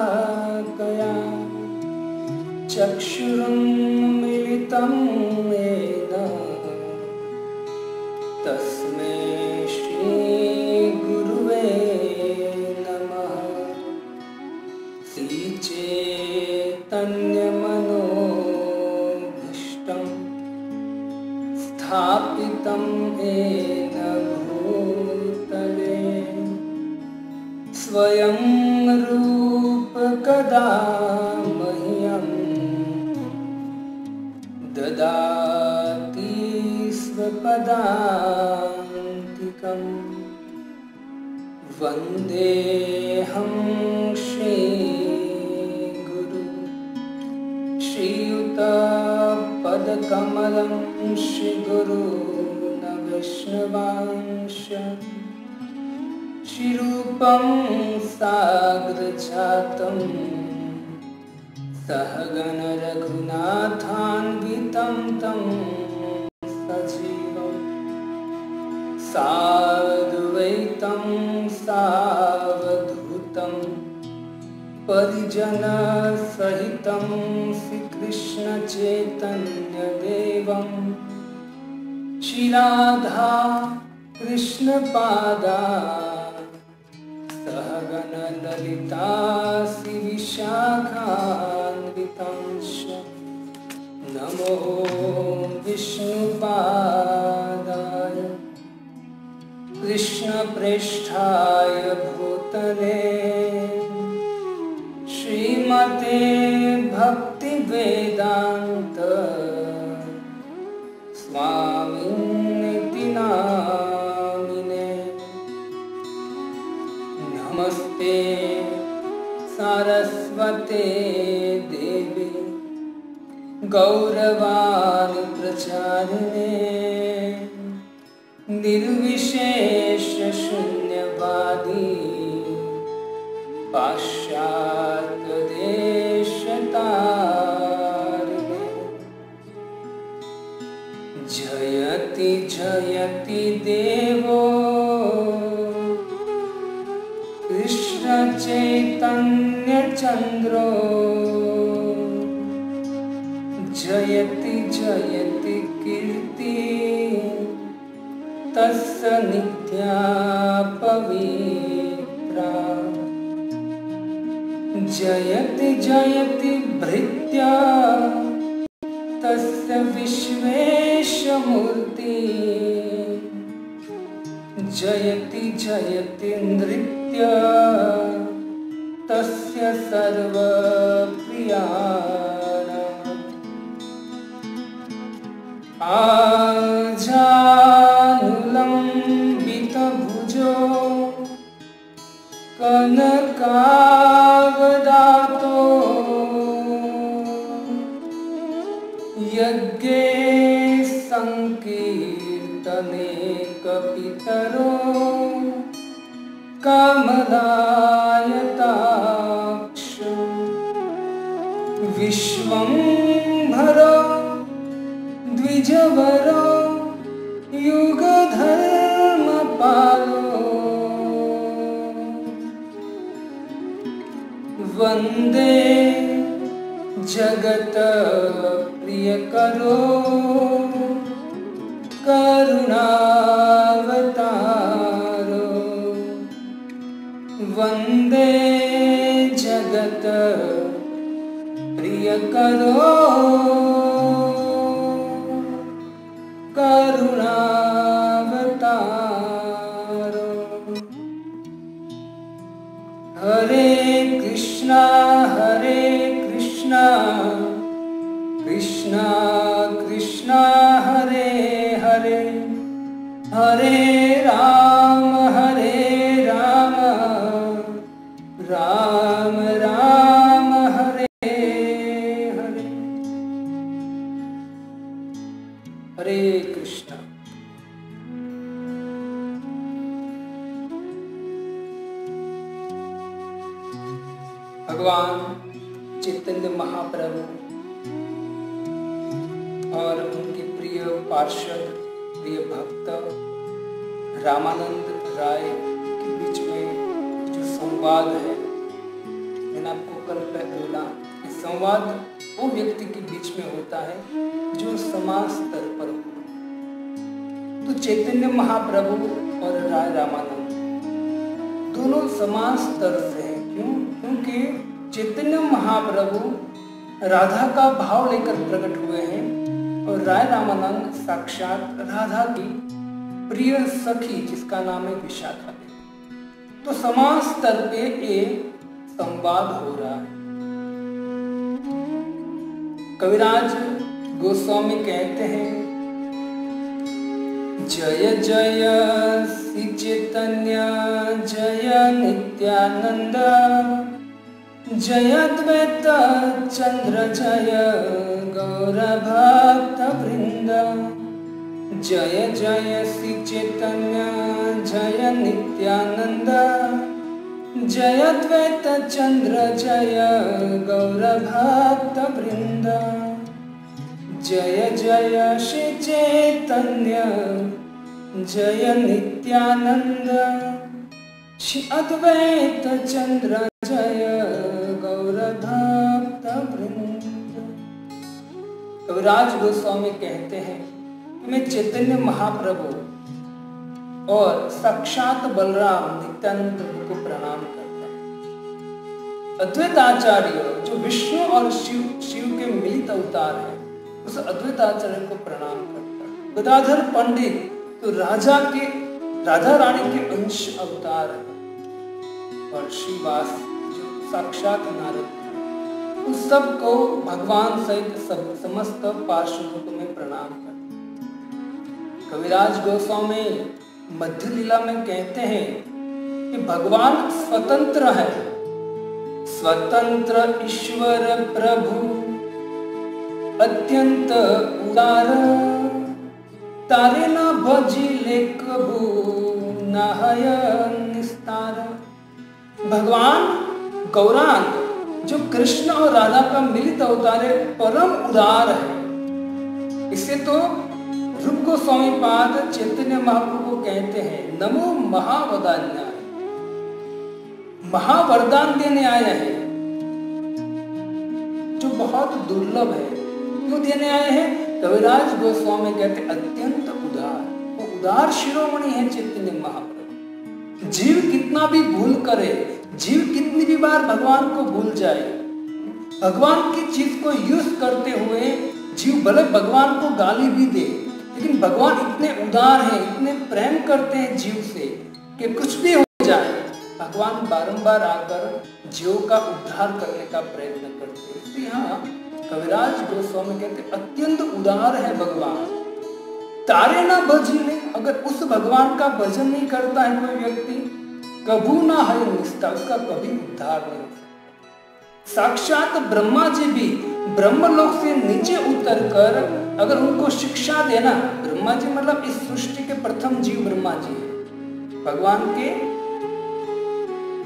शलाकया चक्षुरुन्मिलितं येन तस्मै श्रीगुरुवे नमः। श्रीचैतन्यमनोभीष्टं स्थापितं येन भूतले स्वयं रूप कदा मह्यं ददाति स्वपदान्तिकं। वन्देऽहं श्रीगुरु श्रीयुतपदकमलं श्रीगुरून् वैष्णवांश श्रीरूपं साग्रजातं सहगण रघुनाथान्वितं तं सजीवं साद्वैतं सावधूतं परिजनसहितं श्रीकृष्णचैतन्यदेवं श्रीराधा कृष्णपादा सहगण ललिता श्रीविशाखान्वितांश्च नमो विष्णुपादाय कृष्णप्रेष्ठाय भूतले श्रीमते भक्तिवेदान्त स्वामिनिति नामिने। नमस्ते सारस्वते देवी गौरवाणी प्रचारिणे निर्विशेष शून्यवादी पाश्चात्य देशतारिणे। जयति जयति देवो कृष्ण चैतन्य चंद्रो जयति जयति कीर्ति तस्य नित्या पवित्रा। जयति जयति भृत्या तस्य विश्वेशमूर्ति। जयति जयति नृत्य तस्य सर्वप्रिया। आजानुलम्बितभुजो कनकावदातो यज्ञे संकीर्तने कपितरो कमलायताक्ष। विश्वंभरो द्विजवरो युगधर्मपालो वन्दे जगत प्रियकरो करुणावतारो। वन्दे जगत प्रियकरो करुणावतारो। हरे कृष्णा कृष्णा कृष्णा हरे हरे हरे राम राम राम हरे हरे। हरे कृष्णा। भगवान चैतन्य महाप्रभु और उनके प्रिय पार्षद प्रिय भक्त रामानंद राय के बीच में जो संवाद है, मैंने आपको कल बोला कि संवाद वो व्यक्ति के बीच में होता है जो समाज स्तर पर हो। तो चैतन्य महाप्रभु और राय रामानंद दोनों समान स्तर से हैं। क्यों? क्योंकि चैतन्य महाप्रभु राधा का भाव लेकर प्रकट हुए हैं और राय रामानंद साक्षात राधा की प्रिय सखी जिसका नाम है विशाखा देवी। तो समान स्तर पे ये संवाद हो रहा है। कविराज गोस्वामी कहते हैं, जय जय श्री चैतन्य जय नित्यानंद, जय द्वैत चंद्र जय गौर भक्त वृंद। जय जय श्री चैतन्य जय नित्यानंद, जय द्वैत चंद्र जय गौर भक्त वृंद। जय जय श्री चैतन्य जय नित्यानंद, श्री अद्वैत चंद्र जय गौर भक्त वृंद। कविराज गोस्वामी कहते हैं कि मैं चैतन्य महाप्रभु और साक्षात बलराम नित्यानंद प्रभु को प्रणाम करता हूँ। अद्वैत आचार्य जो विष्णु और शिव के मिलित अवतार है, उस अद्वैत आचार्य को प्रणाम करता है। गदाधर पंडित तो राधा रानी के अंश अवतार है और श्रीवास जो साक्षात नारद, उस सब को भगवान सहित समस्त पार्षदों को मैं प्रणाम करता हूँ। कविराज गोस्वामी मध्य लीला में कहते हैं कि भगवान स्वतंत्र है, स्वतंत्र ईश्वर प्रभु अत्यंत उदार, तारे न भजिले कबू नहय निस्तार। भगवान गौरांग जो कृष्ण और राधा का मिलित अवतार है, परम उदार है। इसे तो रूप गोस्वामी पाद चैतन्य महाप्रभु को कहते हैं, नमो महावदान्याय, महावरदान देने आए हैं जो बहुत दुर्लभ है। क्यों देने आए हैं? कविराज गोस्वामी कहते अत्यंत उदार, वो उदार शिरोमणि है चैतन्य महाप्रभु। जीव कितना भी भूल करे, जीव कितनी भी बार भगवान को भूल जाए, भगवान की चीज को यूज करते हुए जीव भले भगवान को गाली भी दे, लेकिन भगवान इतने उदार हैं, इतने प्रेम करते हैं जीव से कि कुछ भी हो जाए भगवान बारंबार आकर जीव का उद्धार करने का प्रयत्न करते हैं। इसलिए यहाँ कविराज गोस्वामी कहते अत्यंत उदार है भगवान। तारे ना भजिले, अगर उस भगवान का भजन नहीं करता है कोई व्यक्ति, कभू ना है निष्ठा, उसका कभी उद्धार नहीं होता। साक्षात ब्रह्मा जी भी ब्रह्मलोक से नीचे उतरकर अगर उनको शिक्षा देना, ब्रह्मा जी मतलब इस सृष्टि के प्रथम जीव ब्रह्मा जी है। भगवान के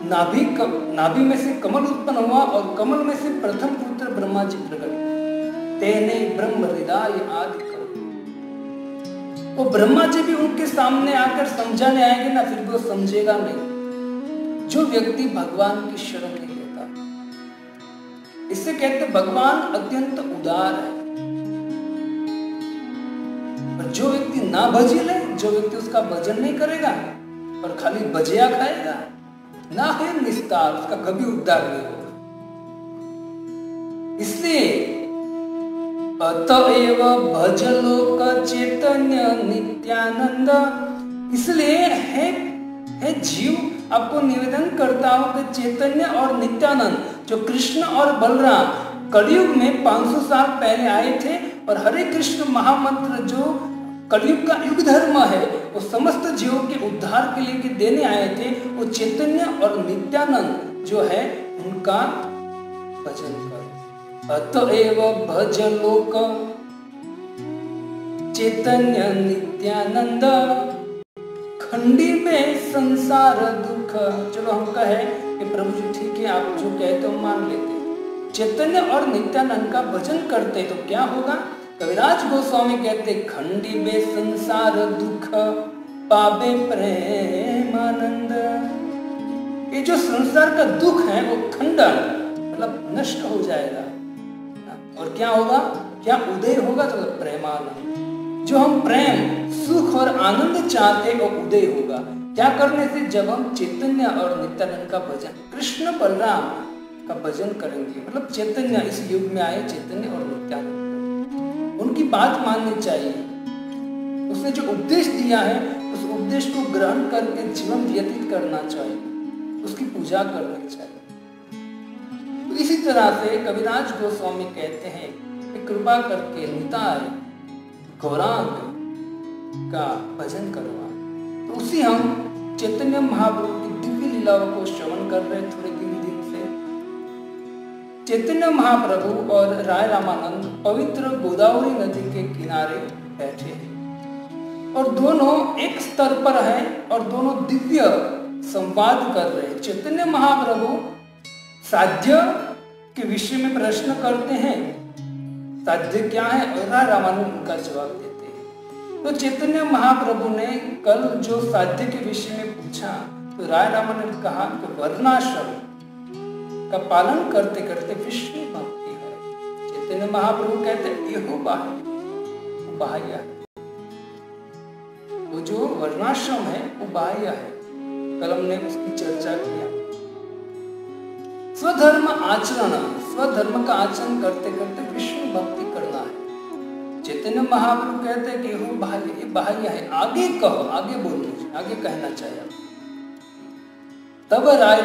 नाभि में से कमल उत्पन्न हुआ और कमल में से प्रथम पुत्र ब्रह्मा जी प्रकट हुए। तेने ब्रह्म हृदय आदि करो। वो ब्रह्मा जी भी उनके सामने आकर समझाने आएंगे ना, फिर वो समझेगा नहीं जो व्यक्ति भगवान की शरण नहीं लेता। इससे कहते भगवान अत्यंत उदार है। पर जो व्यक्ति ना भजी ले, जो व्यक्ति उसका भजन नहीं करेगा और खाली भजिया खाएगा, ना है निस्तार, उसका कभी उद्धार नहीं होगा। इसलिए अतएव भज लोक चैतन्य नित्यानंद, इसलिए है जीव आपको निवेदन करता हूं कि चैतन्य और नित्यानंद जो कृष्ण और बलराम कलयुग में 500 साल पहले आए थे, और हरे कृष्ण महामंत्र जो कलयुग का युग धर्म है, वो समस्त जीवों के उद्धार के लिए देने आए थे। वो चैतन्य और नित्यानंद जो है उनका भजन करो। अतएव भज लोक चैतन्य नित्यानंद, खंडी में संसार दुख। चलो हम कहे कि प्रभु जी ठीक है, आप जो कहते हो मान लेते। चैतन्य और नित्यानंद का भजन करते तो क्या होगा? कविराज गोस्वामी कहते खंडी में संसार दुख पावे प्रेमानंद। ये जो संसार का दुख है वो खंडन मतलब नष्ट हो जाएगा। और क्या होगा? क्या उदय होगा? तो प्रेमानंद। जो हम प्रेम सुख और आनंद चाहते हैं वो उदय होगा। क्या करने से? जब हम चैतन्य और नित्यानंद का भजन, कृष्ण बलराम का भजन करेंगे। मतलब चैतन्य इस युग में आए, चैतन्य और नित्यानंद, उनकी बात माननी चाहिए। उसने जो उपदेश दिया है उस उपदेश को ग्रहण करके जीवन व्यतीत करना चाहिए, उसकी पूजा करनी चाहिए। तो इसी तरह से कविराज गोस्वामी कहते हैं कि कृपा करके निताय गौरांग का भजन करवा। तो उसी हम चैतन्य महाप्रभु की दिव्य लीलाओं को श्रवण कर रहे थोड़े दिन से। चैतन्य महाप्रभु और राय रामानंद पवित्र गोदावरी नदी के किनारे बैठे हैं और दोनों एक स्तर पर हैं और दोनों दिव्य संवाद कर रहे हैं। चैतन्य महाप्रभु साध्य के विषय में प्रश्न करते हैं, साध्य क्या है, और राय रामानंद उनका जवाब देते हैं। तो चैतन्य महाप्रभु ने कल जो साध्य के विषय में पूछा तो राय रामानंद ने कहा कि वर्णाश्रम का पालन करते करते विष्णु भक्ति है। चैतन्य महाप्रभु कहते हैं ये बाह्य है, वो जो वर्णाश्रम है वो बाह्य है। कल हमने उसकी चर्चा किया। स्वधर्म आचरण, स्वधर्म का आचरण करते करते विष्णु भक्ति करना है। चैतन्य महाप्रभु कहते हैं कि ये बाह्य है, आगे कहो, आगे बोलो, आगे कहना चाहिए। तब राय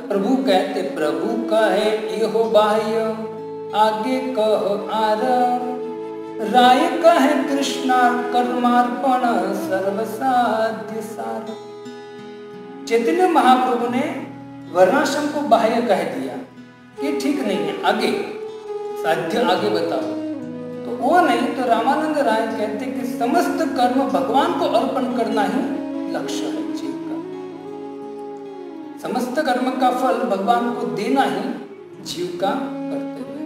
प्रभु कहते, प्रभु कहे इहो बाह्य, आगे कह आर। राय कहे कृष्णा कर्मार्पण सर्वसाध्य सार। चैतन्य महाप्रभु ने वर्णाश्रम को बाह्य कह दिया कि ठीक नहीं है, आगे साध्य आगे बताओ। तो वो नहीं, तो रामानंद राय कहते कि समस्त कर्म भगवान को अर्पण करना ही लक्ष्य है जीव का। समस्त कर्म का फल भगवान को देना ही जीव का कर्तव्य।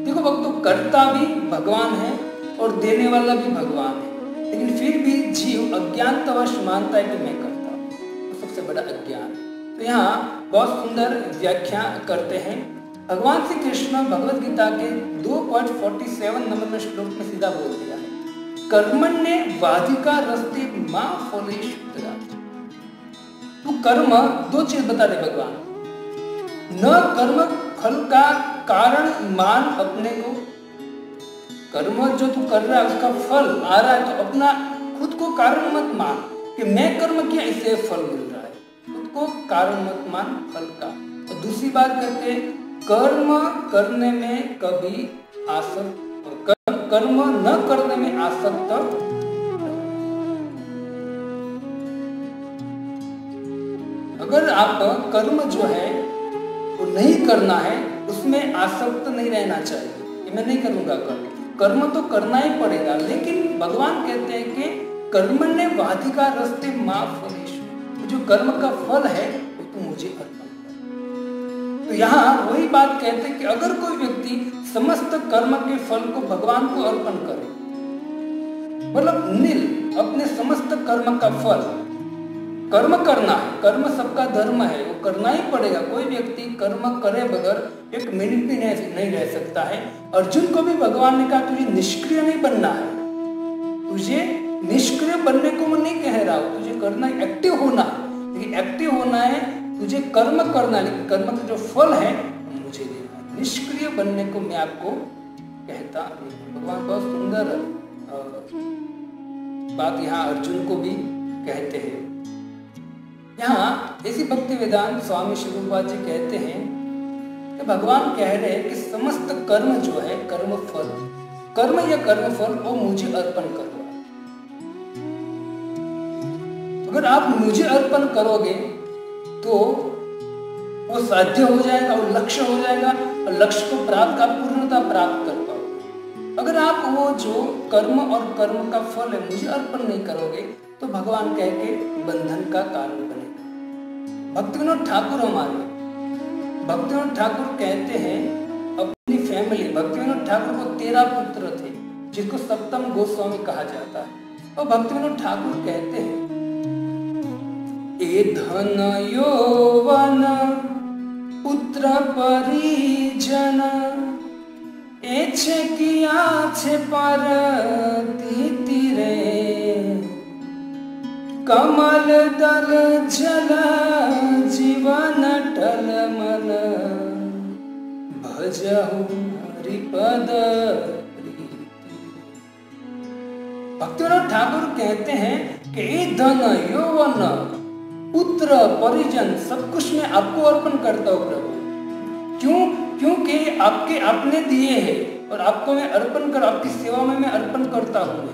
देखो भक्तों, कर्ता भी भगवान है और देने वाला भी भगवान है, लेकिन फिर भी जीव अज्ञानवश मानता है कि मैं करता हूँ, तो सबसे बड़ा अज्ञान। तो यहाँ बहुत सुंदर व्याख्या करते हैं भगवान श्री कृष्ण भगवद गीता के 2.47 नंबर श्लोक में सीधा बोल दिया है, कर्मण्ये वाधिका रस्ते मां फलेषु कदाचित्। तो कर्म दो चीज बता रहे भगवान, न कर्म फल का कारण मान अपने को। कर्म जो तू कर रहा है उसका फल आ रहा है तो अपना खुद को कारण मत मान कि मैं कर्म किया इससे फल मिल रहा है, खुद को कारण मत मान फल का। और दूसरी बात कहते हैं कर्म करने में कभी आसक्त, कर्म न करने में आसक्त। अगर आप कर्म जो है वो नहीं करना है उसमें आसक्त नहीं रहना चाहिए कि मैं नहीं करूंगा कर्म तो करना ही पड़ेगा। लेकिन भगवान कहते हैं कि कर्मण्ये वाधिका रस्ते मां फलेषु, जो कर्म का फल है वो तो मुझे अर्पण कर। तो यहाँ वही बात कहते हैं कि अगर कोई व्यक्ति समस्त कर्म के फल को भगवान को अर्पण करे, मतलब नील अपने समस्त कर्म का फल, कर्म करना है, कर्म सबका धर्म है, वो करना ही पड़ेगा। कोई व्यक्ति कर्म करे बगैर एक मिनट भी नहीं रह सकता है। अर्जुन को भी भगवान ने कहा तुझे निष्क्रिय नहीं बनना है, तुझे निष्क्रिय बनने को मैं नहीं कह रहा हूँ, तुझे करना एक्टिव होना है। लेकिन एक्टिव होना है, तुझे कर्म करना है, लेकिन कर्म का जो फल है मुझे देना है। निष्क्रिय बनने को मैं आपको कहता नहीं। भगवान बहुत सुंदर बात यहाँ अर्जुन को भी कहते हैं। यहाँ ऐसी भक्ति वेदांत स्वामी श्री रूपाल जी कहते हैं कि भगवान कह रहे हैं कि समस्त कर्म जो है, कर्म फल, कर्म या कर्म फल वो मुझे अर्पण करो। अगर आप मुझे अर्पण करोगे तो वो साध्य हो जाएगा, वो लक्ष्य हो जाएगा और लक्ष्य को प्राप्त आप पूर्णता प्राप्त कर पाओगे। अगर आप वो जो कर्म और कर्म का फल है मुझे अर्पण नहीं करोगे तो भगवान कह के बंधन का कारण बनेगा। भक्तिविनोद ठाकुर हमारे भक्तिविनोद ठाकुर कहते हैं अपनी फैमिली, भक्तिविनोद ठाकुर को 13 पुत्र थे जिसको सप्तम गोस्वामी कहा जाता है। और भक्तिविनोद ठाकुर कहते हैं ए धन यौवन पुत्र परिजन ए छे किया छे पर तीरे कमल दल जल जीवन टलमल भजहु हरिपद। भक्तिनाथ ठाकुर कहते हैं कि ये धन यौवन पुत्र परिजन सब कुछ मैं आपको अर्पण करता हूँ प्रभु। क्यों? क्योंकि आपके आपने दिए हैं और आपको मैं अर्पण कर आपकी सेवा में मैं अर्पण करता हूँ।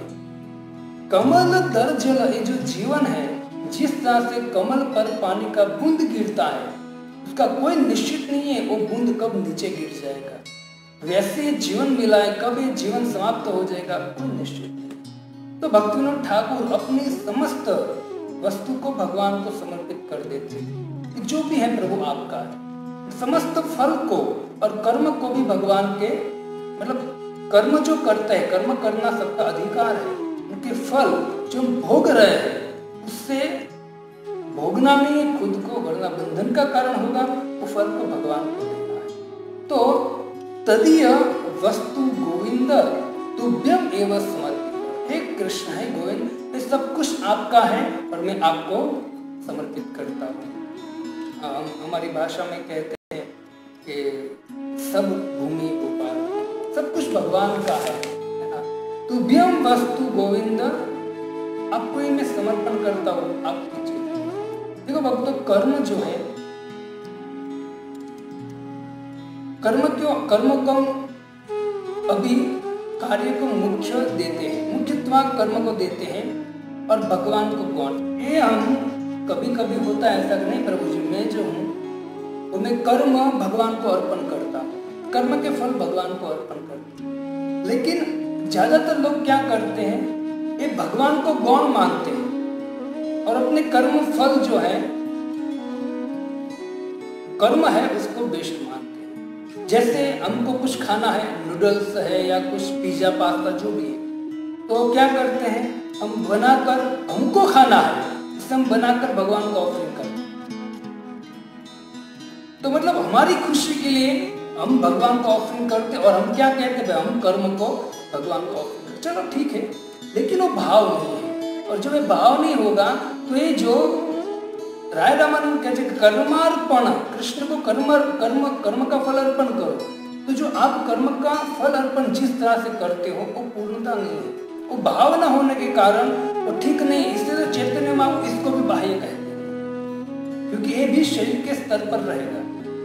कमल दल जल, ये जो जीवन है, जिस तरह से कमल पर पानी का बूंद गिरता है उसका कोई निश्चित नहीं है वो बूंद कब नीचे गिर जाएगा, वैसे जीवन मिला है, कब ये जीवन समाप्त हो जाएगा कोई निश्चित नहीं। तो भक्तिविनोद ठाकुर अपनी समस्त वस्तु को भगवान को समर्पित कर देते, जो भी है प्रभु आपका है। समस्त फल को और कर्म को भी भगवान के, मतलब कर्म जो करते हैं, कर्म करना सबका अधिकार है, उनके फल जो हम भोग रहे हैं उससे भोगना नहीं है खुद को, वरना बंधन का कारण होगा, वो फल को भगवान को देना है। तो तदीय वस्तु गोविंद तुभ्यम एव समर्पित, हे कृष्ण है गोविंद, ये सब कुछ आपका है और मैं आपको समर्पित करता हूँ। हमारी भाषा में कहते हैं कि सब भूमि गोपाल, सब कुछ भगवान का है ना। तुभ्यम वस्तु गोविंद, आपको ही मैं समर्पण करता हूँ, आप कीजिए। देखो भक्तों, कर्म जो है, कर्म क्यों, कर्म को अभी कार्य को मुख्य देते हैं, मुख्यत्व कर्म को देते हैं और भगवान को गौण। ये हम कभी कभी होता है ऐसा नहीं प्रभु जी, मैं जो हूँ वो मैं कर्म भगवान को अर्पण करता हूँ, कर्म के फल भगवान को अर्पण करता हूँ। लेकिन ज्यादातर लोग क्या करते हैं, ये भगवान को गौण मानते हैं और अपने कर्म फल जो है, कर्म है, उसको बेस्ट मानते हैं। जैसे हमको कुछ खाना है, नूडल्स है या कुछ पिज्जा पास्ता जो भी है, तो क्या करते हैं, हम बनाकर, हमको खाना है, हम बनाकर भगवान को ऑफरिंग करते हैं। तो मतलब हमारी खुशी के लिए हम भगवान को ऑफरिंग करते और हम क्या कहते हैं, हम कर्म को भगवान को ऑफरिंग करते। चलो ठीक है, लेकिन वो भाव नहीं है, और जब ये भाव नहीं होगा तो ये जो राय रामानंद कहते हैं कर्मार्पण, कृष्ण को कर्म का फल अर्पण करो, तो जो आप कर्म का फल अर्पण जिस तरह से करते हो वो पूर्णता नहीं है, वो भाव न होने के कारण वो ठीक नहीं। इसलिए तो चैतन्य महाप्रभु इसको भी बाह्य कहते हैं, क्योंकि ये भी शरीर के स्तर पर रहेगा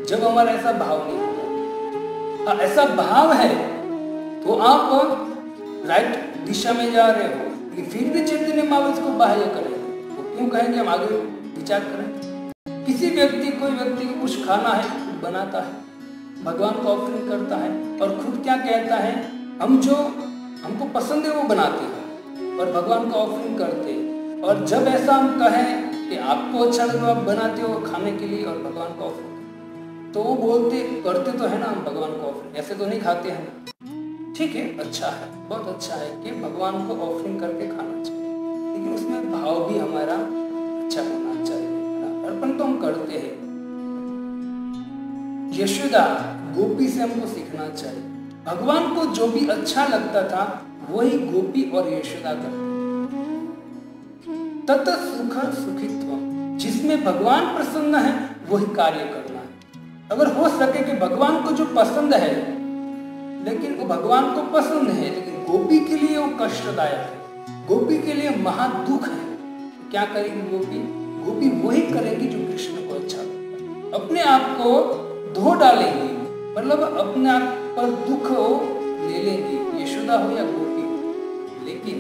जब हमारा ऐसा भाव नहीं होगा। ऐसा भाव है तो आप राइट दिशा में जा रहे हो, लेकिन फिर भी चैतन्य महाप्रभु इसको बाह्य करेंगे। तो क्यों कहेंगे, हम आगे विचार करें। किसी व्यक्ति, कोई व्यक्ति को कुछ खाना है, बनाता है, भगवान को ऑफरिंग करता है और खुद क्या कहता है, हम जो हमको पसंद है वो बनाते हैं और भगवान को ऑफरिंग करते हैं। और जब ऐसा हम कहें कि आपको अच्छा लगा, आप बनाते हो खाने के लिए और भगवान को ऑफरिंग, तो वो बोलते करते तो है ना हम भगवान को ऑफरिंग, ऐसे तो नहीं खाते हैं। ठीक है, अच्छा है, बहुत अच्छा है कि भगवान को ऑफरिंग करके खाना चाहिए, लेकिन उसमें भाव भी हमारा अच्छा होना चाहिए। अर्पण तो हम करते हैं, यशोदा गोपी से हमको सीखना चाहिए। भगवान को जो भी अच्छा लगता था वही गोपी और यशोदा करते। तत सुख सुखित्व, जिसमें भगवान प्रसन्न है वही कार्य करना है। अगर हो सके कि भगवान को जो पसंद है, लेकिन वो भगवान को पसंद है लेकिन गोपी के लिए वो कष्टदायक है, गोपी के लिए महादुख है, तो क्या करेगी गोपी? गोपी वही करेगी जो कृष्ण को अच्छा लगता है। अपने आप को धो डालेंगी, मतलब अपने आप पर दुख हो ले लेंगी, यशोदा हो या गोपी हो, लेकिन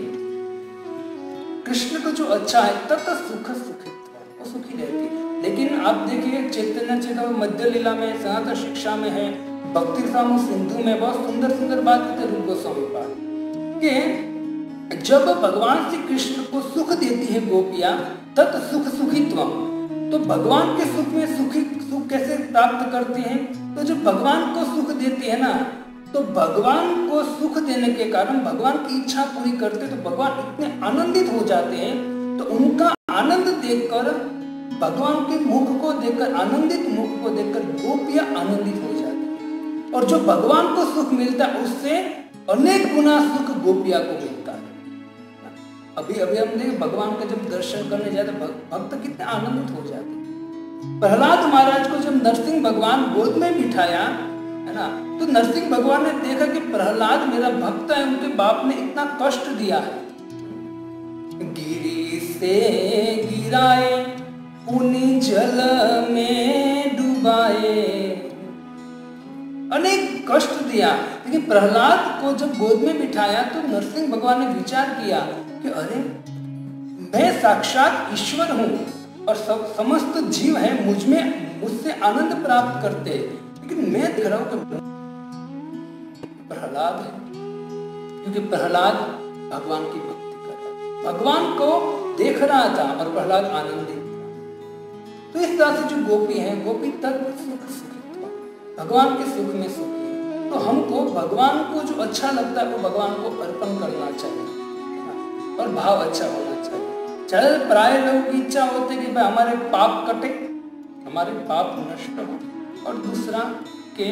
कृष्ण को जो अच्छा है तत सुख सुखित्व, वो सुखी रहती। लेकिन आप देखिए चैतन्य चेतन मध्य लीला में, सनातन शिक्षा में है, भक्ति रसामृत सिंधु में बहुत सुंदर सुंदर बात है रूप गोस्वामी पाद कि जब भगवान श्री कृष्ण को सुख देती है गोपियां, तत् सुख सुखित्व, तो भगवान के सुख में सुख कैसे प्राप्त करते हैं? तो जब भगवान को सुख देते हैं ना, तो भगवान को सुख देने के कारण भगवान की इच्छा पूरी करते, तो भगवान इतने आनंदित हो जाते हैं, तो उनका आनंद देखकर भगवान के मुख को देखकर, आनंदित मुख को देखकर गोपियां आनंदित हो जाती, और जो भगवान को सुख मिलता है उससे अनेक गुना सुख गोपिया को मिलता है। अभी अभी हम देखें भगवान का जब दर्शन करने जाते भक्त कितने आनंदित हो जाते। प्रहलाद महाराज को जब नरसिंह भगवान गोद में बिठाया है ना, तो नरसिंह भगवान ने देखा कि प्रहलाद मेरा भक्त है, उनके बाप ने इतना कष्ट दिया है। गिरी से गिराए पुनि जल में डुबाए, अनेक कष्ट दिया। लेकिन प्रहलाद को जब गोद में बिठाया तो नरसिंह भगवान ने विचार किया कि अरे मैं साक्षात ईश्वर हूं और समस्त जीव है मुझसे आनंद प्राप्त करते, लेकिन मैं देख रहा हूं कि प्रहलाद है, क्योंकि प्रहलाद भगवान की भक्ति कर रहा था, भगवान को देख रहा था और प्रहलाद आनंदित था। तो इस तरह से जो गोपी है, गोपी तक सुख सुखित हो, भगवान के सुख में सुखी। तो हमको भगवान को जो अच्छा लगता है वो भगवान को अर्पण करना चाहिए और भाव अच्छा होना चाहिए। चाहे प्राय लोगों की इच्छा होती है कि भाई हमारे पाप कटे, हमारे पाप नष्ट हो, और दूसरा के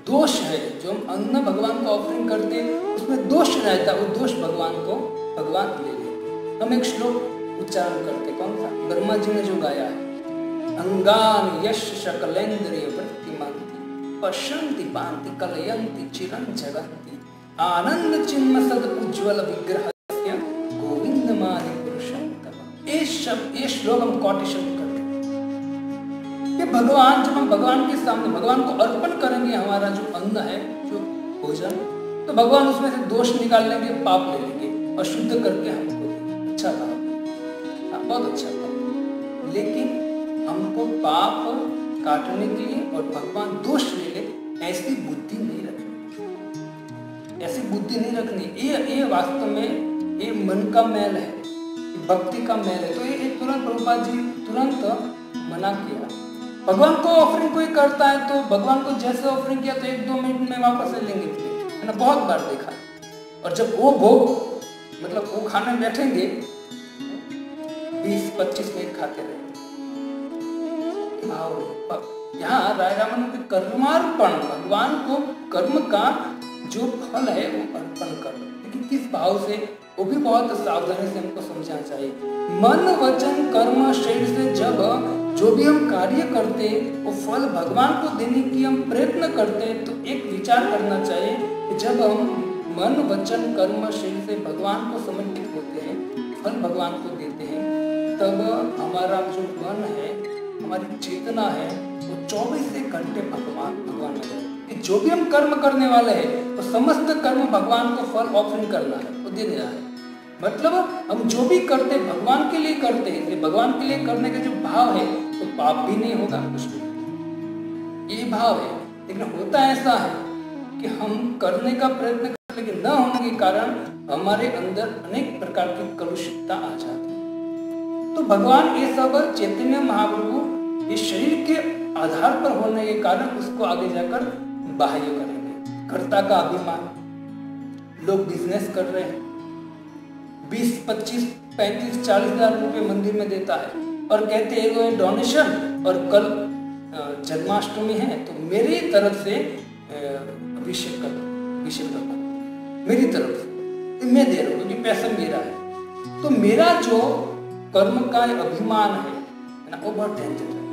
दोष है जो हम अन्न भगवान को ऑफरिंग करते हैं उसमें दोष रहता है, वो दोष भगवान को भगवान ले लेते। हम एक श्लोक उच्चारण करते, कौन सा? ब्रह्मा जी ने जो गाया है, अंगान यश शकलेन्द्रिय वृत्तिमन्ति पश्यन्ति पान्ति कलयन्ति चिरं जगन्ति आनंद चिन्म सद उज्ज्वल विग्रह गोविंद माहि पुरुषं तम। ये श्लोक हम कोटेशन करते हैं कि भगवान, जब हम भगवान के सामने भगवान को अर्पण करेंगे हमारा जो अन्न है, जो भोजन, तो भगवान उसमें से दोष निकाल लेंगे, पाप ले लेंगे और शुद्ध करके हमको अच्छा लाभ, बहुत अच्छा लाभ। लेकिन हमको पाप काटने के लिए और भगवान दोष ले ले ऐसी बुद्धि नहीं रखनी, ऐसी बुद्धि नहीं रखनी। ये वास्तव में ये मन का मैल है, भक्ति का मैल है। तो ये तुरंत प्रभुपाद जी तुरंत मना किया। भगवान को ऑफरिंग कोई करता है तो भगवान को जैसे ऑफरिंग किया तो 1-2 मिनट में वापस ले लेंगे, है ना, बहुत बार देखा। और जब वो भोग मतलब वो खाने बैठेंगे 20-25 मिनट खाते रहेंगे। यहाँ राय रामन के कर्मार्पण, भगवान को कर्म का जो फल है वो अर्पण करो, लेकिन किस भाव से, वो भी बहुत सावधानी से हमको समझना चाहिए। मन वचन कर्म शरीर से जब जो भी हम कार्य करते वो फल भगवान को देने की हम प्रयत्न करते, तो एक विचार करना चाहिए कि जब हम मन वचन कर्म शरीर से भगवान को समर्पित होते हैं, फल भगवान को देते हैं, तब हमारा जो मन है, हमारी चेतना है, वो 24 घंटे भगवान में है। जो भी हम कर्म करने वाले हैं तो समस्त कर्म भगवान को फल ऑफरिंग करना है, वो दे देना है। मतलब हम जो भी करते भगवान के लिए करते हैं, भगवान के लिए करने का जो भाव है तो पाप भी नहीं होगा, कुछ भी, ये भाव है। लेकिन होता ऐसा है कि हम करने का प्रयत्न करते लेकिन न होने के कारण हमारे अंदर अनेक प्रकार की कलुषितता आ जाती है। तो भगवान ये सब चैतन्य महाप्रभु इस शरीर के आधार पर होने के कारण उसको आगे जाकर बाह्य करेंगे। कर्ता का अभिमान, लोग बिजनेस कर रहे हैं, 20, 25, 35, 40 हजार रुपए मंदिर में देता है और कहते हैं डोनेशन, और कल जन्माष्टमी है तो मेरी तरफ से अभिषेक कर मेरी तरफ से मैं दे रहा हूँ क्योंकि पैसा मेरा है। तो मेरा जो कर्म का अभिमान है ना, वो बहुत डेंजर है।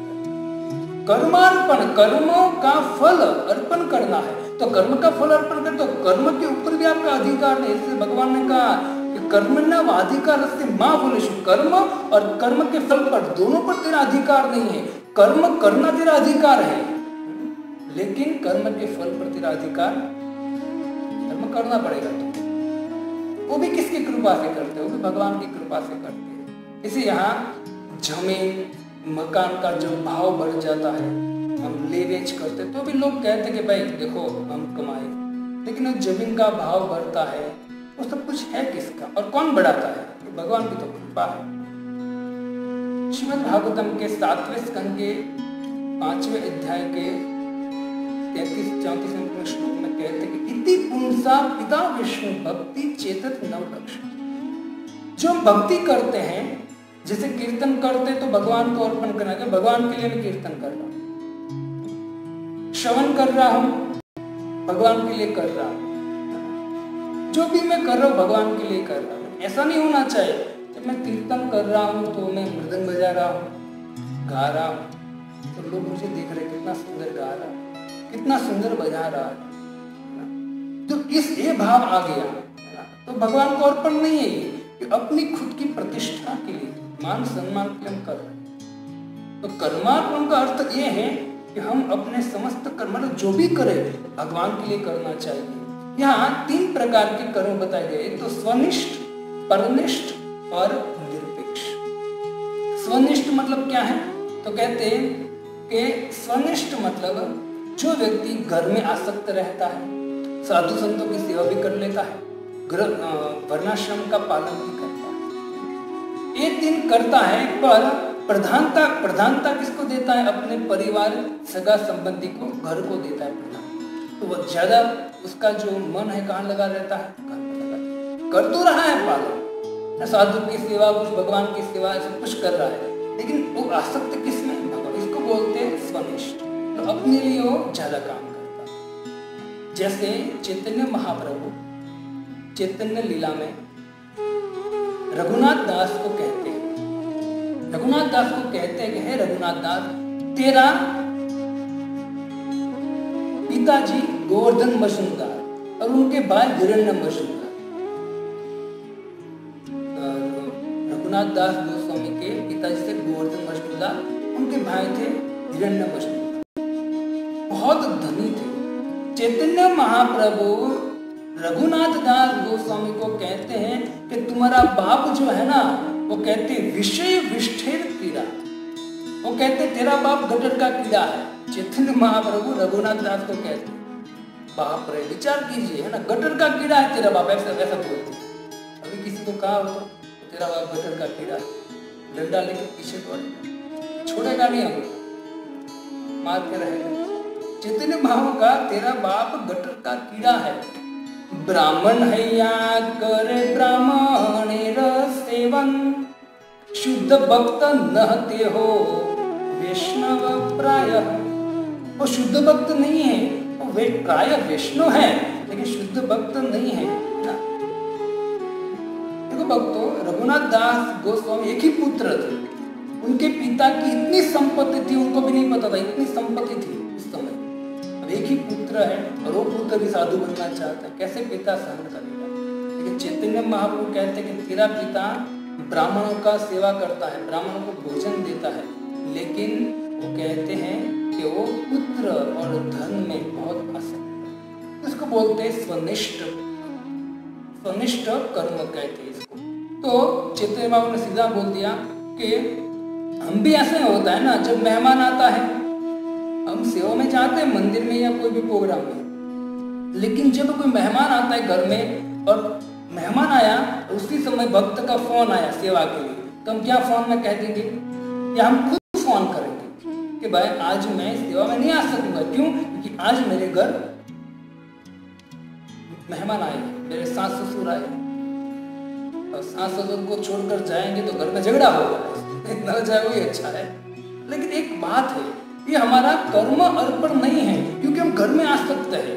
कर्मार्पण, कर्मों का फल अर्पण करना है, तो कर्म का फल अर्पण कर, तो कर्म के ऊपर भी आपका अधिकार नहीं। इसलिए भगवान ने कहा कि कर्मण्येव अधिकारस्य मा फलेषु, कर्म और कर्म के फल पर दोनों पर तेरा अधिकार नहीं है। कर्म करना तेरा अधिकार है, लेकिन कर्म के फल पर तेरा अधिकार, कर्म करना पड़ेगा तो वो भी किसकी कृपा से करते हो? भगवान की कृपा से करते हैं। इसे यहाँ जमीन मकान का जो भाव बढ़ जाता है, हम ले बेच करते, तो भी लोग कहते कि भाई देखो हम कमाए, लेकिन जमीन का भाव बढ़ता है, वो सब कुछ है किसका और कौन बढ़ाता है? भगवान की तो कृपा है। श्रीमद् भागवतम के 7वें स्कंद के 5वें अध्याय के 33-34 श्लोक में कहते कि इति पुंसा पिता विष्णु भक्ति चेतत नवलक्ष। जो हम भक्ति करते हैं जैसे कीर्तन करते तो भगवान को अर्पण करना, कि भगवान के लिए मैं कीर्तन कर रहा हूं, श्रवण कर रहा हूं, भगवान के लिए कर रहा हूं, जो भी मैं कर रहा हूं भगवान के लिए कर रहा हूं। ऐसा नहीं होना चाहिए जब मैं कीर्तन कर रहा हूं तो मैं मृदंग बजा रहा हूं, गा रहा हूं, तो लोग मुझे देख रहे कितना सुंदर गा रहा है, कितना सुंदर बजा रहा है। तो इस ये भाव आ गया तो भगवान को अर्पण नहीं है ये, कि अपनी खुद की प्रतिष्ठा के लिए, मान सम्मान के लिए हम कर रहे हैं। तो कर्मार्पण का अर्थ ये है कि हम अपने समस्त कर्म, मतलब जो भी करें भगवान के लिए करना चाहिए। यहाँ 3 प्रकार के कर्म बताए गए, तो स्वनिष्ठ, परनिष्ठ और निरपेक्ष। स्वनिष्ठ मतलब क्या है? तो कहते हैं कि स्वनिष्ठ मतलब जो व्यक्ति घर में आसक्त रहता है, साधु संतों की सेवा भी कर लेता है, वर्णाश्रम का पालन भी करता है, ये 3 करता है, पर प्रधानता किसको देता है? अपने परिवार, सगा संबंधी को, घर को देता है प्रधान। तो वो ज्यादा उसका जो मन है कहाँ लगा रहता है? घर में लगा, कर तो रहा है पालन, साधु की सेवा, कुछ भगवान की सेवा, सब कुछ कर रहा है, लेकिन वो आसक्त किसमें? भगवान। इसको बोलते हैं स्वनिष्ठ, तो अपने लिए वो ज्यादा काम करता है। जैसे चैतन्य महाप्रभु चैतन्य लीला में रघुनाथ दास को कहते हैं, रघुनाथ दास को कहते हैं कि हे रघुनाथ दास, तेरा पिताजी गोवर्धन मजूमदार और उनके भाई हिरण्य मजूमदार, रघुनाथ दास गोस्वामी के पिताजी थे गोवर्धन मजूमदार, उनके भाई थे हिरण्य मजूमदार, बहुत धनी थे। चैतन्य महाप्रभु रघुनाथ दास गोस्वामी को कहते हैं कि तुम्हारा बाप जो है ना, वो कहते विषय विष्ठेर कीड़ा, वो कहते तेरा बाप गटर का कीड़ा है। चैतन्य महाप्रभु रघुनाथ दास को कहते, बाप रे, विचार कीजिए, है ना, गटर का कीड़ा है तेरा बाप, ऐसा ऐसा बोलते। अभी किसी को कहा हो तो तेरा बाप गटर का कीड़ा है, डंडा लेके पीछे दौड़ेगा, छोड़ेगा नहीं, हम मार के रहेगा। चैतन्य महाप्रभु का तेरा बाप गटर का कीड़ा है, ब्राह्मण हैया करे ब्राह्मणेर सेवन, शुद्ध भक्त नहते हो वैष्णव प्रायः। वो शुद्ध भक्त नहीं है, वो प्राय वैष्णव है, लेकिन शुद्ध भक्त नहीं है ना। देखो भक्तों, रघुनाथ दास गोस्वामी एक ही पुत्र थे, उनके पिता की इतनी संपत्ति थी, उनको भी नहीं पता था इतनी संपत्ति थी उस समय। एक ही पुत्र है और वो पुत्र भी साधु बनना चाहता है, कैसे पिता सहन करेगा? लेकिन चैतन्य महाप्रभु कहते हैं कि तेरा पिता ब्राह्मणों का सेवा करता है, ब्राह्मणों को भोजन देता है, लेकिन वो कहते हैं कि वो पुत्र और धन में बहुत आसक्त है। तो इसको बोलते हैं स्वनिष्ठ, स्वनिष्ठ कर्म कहते हैं इसको। तो चैतन्य महाप्रभु ने सीधा बोल दिया कि हम भी ऐसे होता है ना, जब मेहमान आता है हम सेवा में जाते हैं मंदिर में या कोई भी प्रोग्राम में, लेकिन जब कोई मेहमान आता है घर में और मेहमान आया उसी समय भक्त का फोन आया सेवा के लिए, तो हम क्या फोन में कह देंगे या हम खुद फोन करेंगे कि भाई आज मैं सेवा में नहीं आ सकूंगा। क्यों? क्योंकि आज मेरे घर मेहमान आए, मेरे सास ससुर आए, और सास ससुर को छोड़कर जाएंगे तो घर में झगड़ा होगा, न जाए वही अच्छा है। लेकिन एक बात है, ये हमारा कर्म अर्पण नहीं है, क्योंकि हम घर में आसक्त है,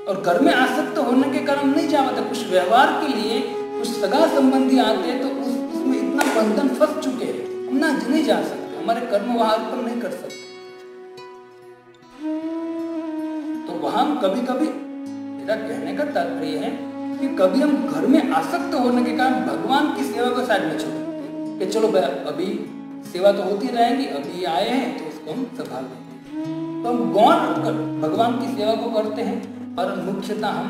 और घर में आसक्त होने के कारण नहीं जा पाते। कुछ व्यवहार के लिए कुछ सगा संबंधी आते हैं तो उसमें इतना बंधन फंस चुके हैं, हम ना नहीं जा सकते, हमारे कर्म वहां अर्पण नहीं कर सकते। तो वहां कभी कभी, मेरा कहने का तात्पर्य है कि कभी हम घर में आसक्त होने के कारण भगवान की सेवा को साइड में छोड़ देते कि चलो अभी सेवा तो होती रहेगी, अभी आए हैं तो उसको हम संभाल लेंगे। तो हम गौण भगवान की सेवा को करते हैं और मुख्यतः हम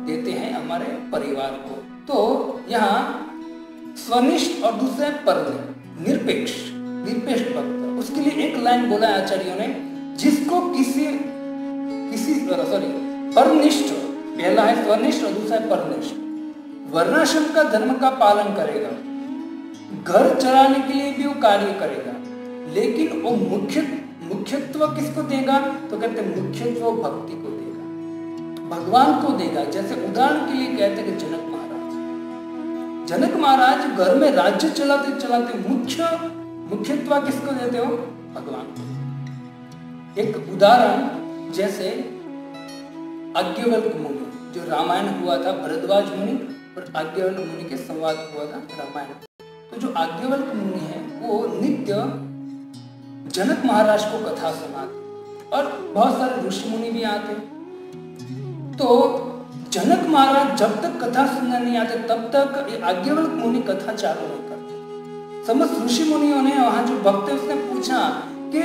देते हैं हमारे परिवार को। तो यहाँ स्वनिष्ठ और दूसरा निरपेक्ष, निरपेक्ष भक्त, उसके लिए एक लाइन बोला है आचार्यों ने, जिसको किसी परनिष्ठ, पहला है स्वनिष्ठ और दूसरा है परनिष्ठ, वर्णाश्रम का धर्म का पालन करेगा, घर चलाने के लिए भी वो कार्य करेगा, लेकिन वो मुख्यत्व किसको देगा? तो कहते हैं मुख्यत्व भक्ति को देगा, भगवान को देगा। जैसे उदाहरण के लिए कहते हैं कि जनक महाराज, जनक महाराज घर में राज्य चलाते चलाते मुख्यत्व किसको देते हो? भगवान को। एक उदाहरण जैसे आज्ञवल्क मुनि, जो रामायण हुआ था भरद्वाज मुनि और आज्ञवल्क मुनि के संवाद हुआ था रामायण। तो जो आज्ञवल्क मुनि है वो नित्य जनक महाराज को कथा सुनाते और बहुत सारे ऋषि मुनि भी आते। तो जनक महाराज जब तक कथा सुनने नहीं आते तब तक आज्ञवल्क मुनि कथा चालू नहीं करते। समस्त ऋषि मुनियों ने, वहां जो भक्त है उसने पूछा कि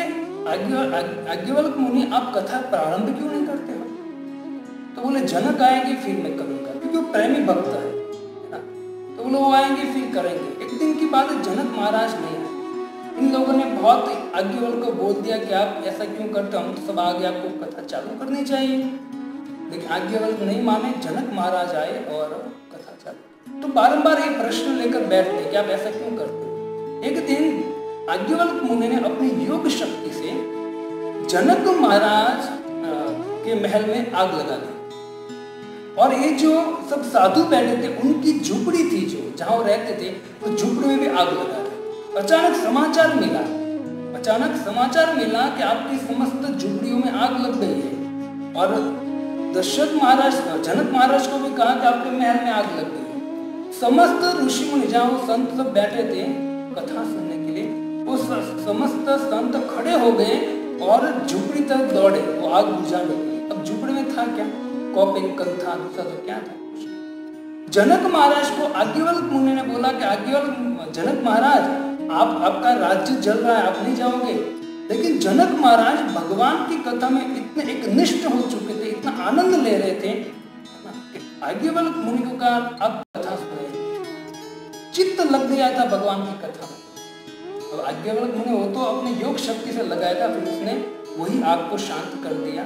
आज्ञवल्क मुनि आप कथा प्रारंभ क्यों नहीं करते हो? तो बोले जनक आएंगे फिर मैं करूंगा, क्योंकि वो प्रेमी भक्त है ना। तो बोले वो आएंगे फिर करेंगे। एक दिन की बात है, जनक महाराज नहीं आए। इन लोगों ने बहुत आज्ञवल्क को बोल दिया कि आप ऐसा क्यों करते हो, हम तो सब आगे आपको कथा चालू करनी चाहिए। लेकिन आज्ञवल्क नहीं माने, जनक महाराज आए और कथा चालू। तो बारंबार ये प्रश्न लेकर बैठते कि आप ऐसा क्यों करते हो। एक दिन आज्ञवल्क मुनि ने अपनी योग शक्ति से जनक महाराज के महल में आग लगा दी और ये जो सब साधु बैठे थे उनकी झुपड़ी थी, जो जहां वो रहते थे, तो झुपड़ी में भी आग लगा दी। अचानक समाचार मिला कि आपकी समस्त झुपड़ियों में आग लग गई है। और दशरथ महाराज, जनक महाराज को भी कहा कि आपके महल में आग लग गई है। समस्त ऋषि मुनि, जहाँ वो संत सब बैठे थे कथा सुनने के लिए, वो समस्त संत खड़े हो गए और झुपड़ी तक दौड़े वो आग बुझाने के लिए। अब झुपड़ी में था क्या? कॉपिंग कंथा दूसरा तो क्या था? जनक महाराज को आज्ञवल्क मुनि ने बोला कि आज्ञवल्क जनक महाराज आपका राज्य जल रहा है, आप नहीं जाओगे। लेकिन जनक महाराज भगवान की कथा में इतने एक निष्ठ हो चुके थे, इतना आनंद ले रहे थे कि आज्ञवल्क मुनि को कहा आप कथा सुने। चित्त लग गया था भगवान की कथा में। तो आज्ञवल्क मुनि वो तो अपने योग शक्ति से लगाया था, फिर उसने वही आग को शांत कर दिया।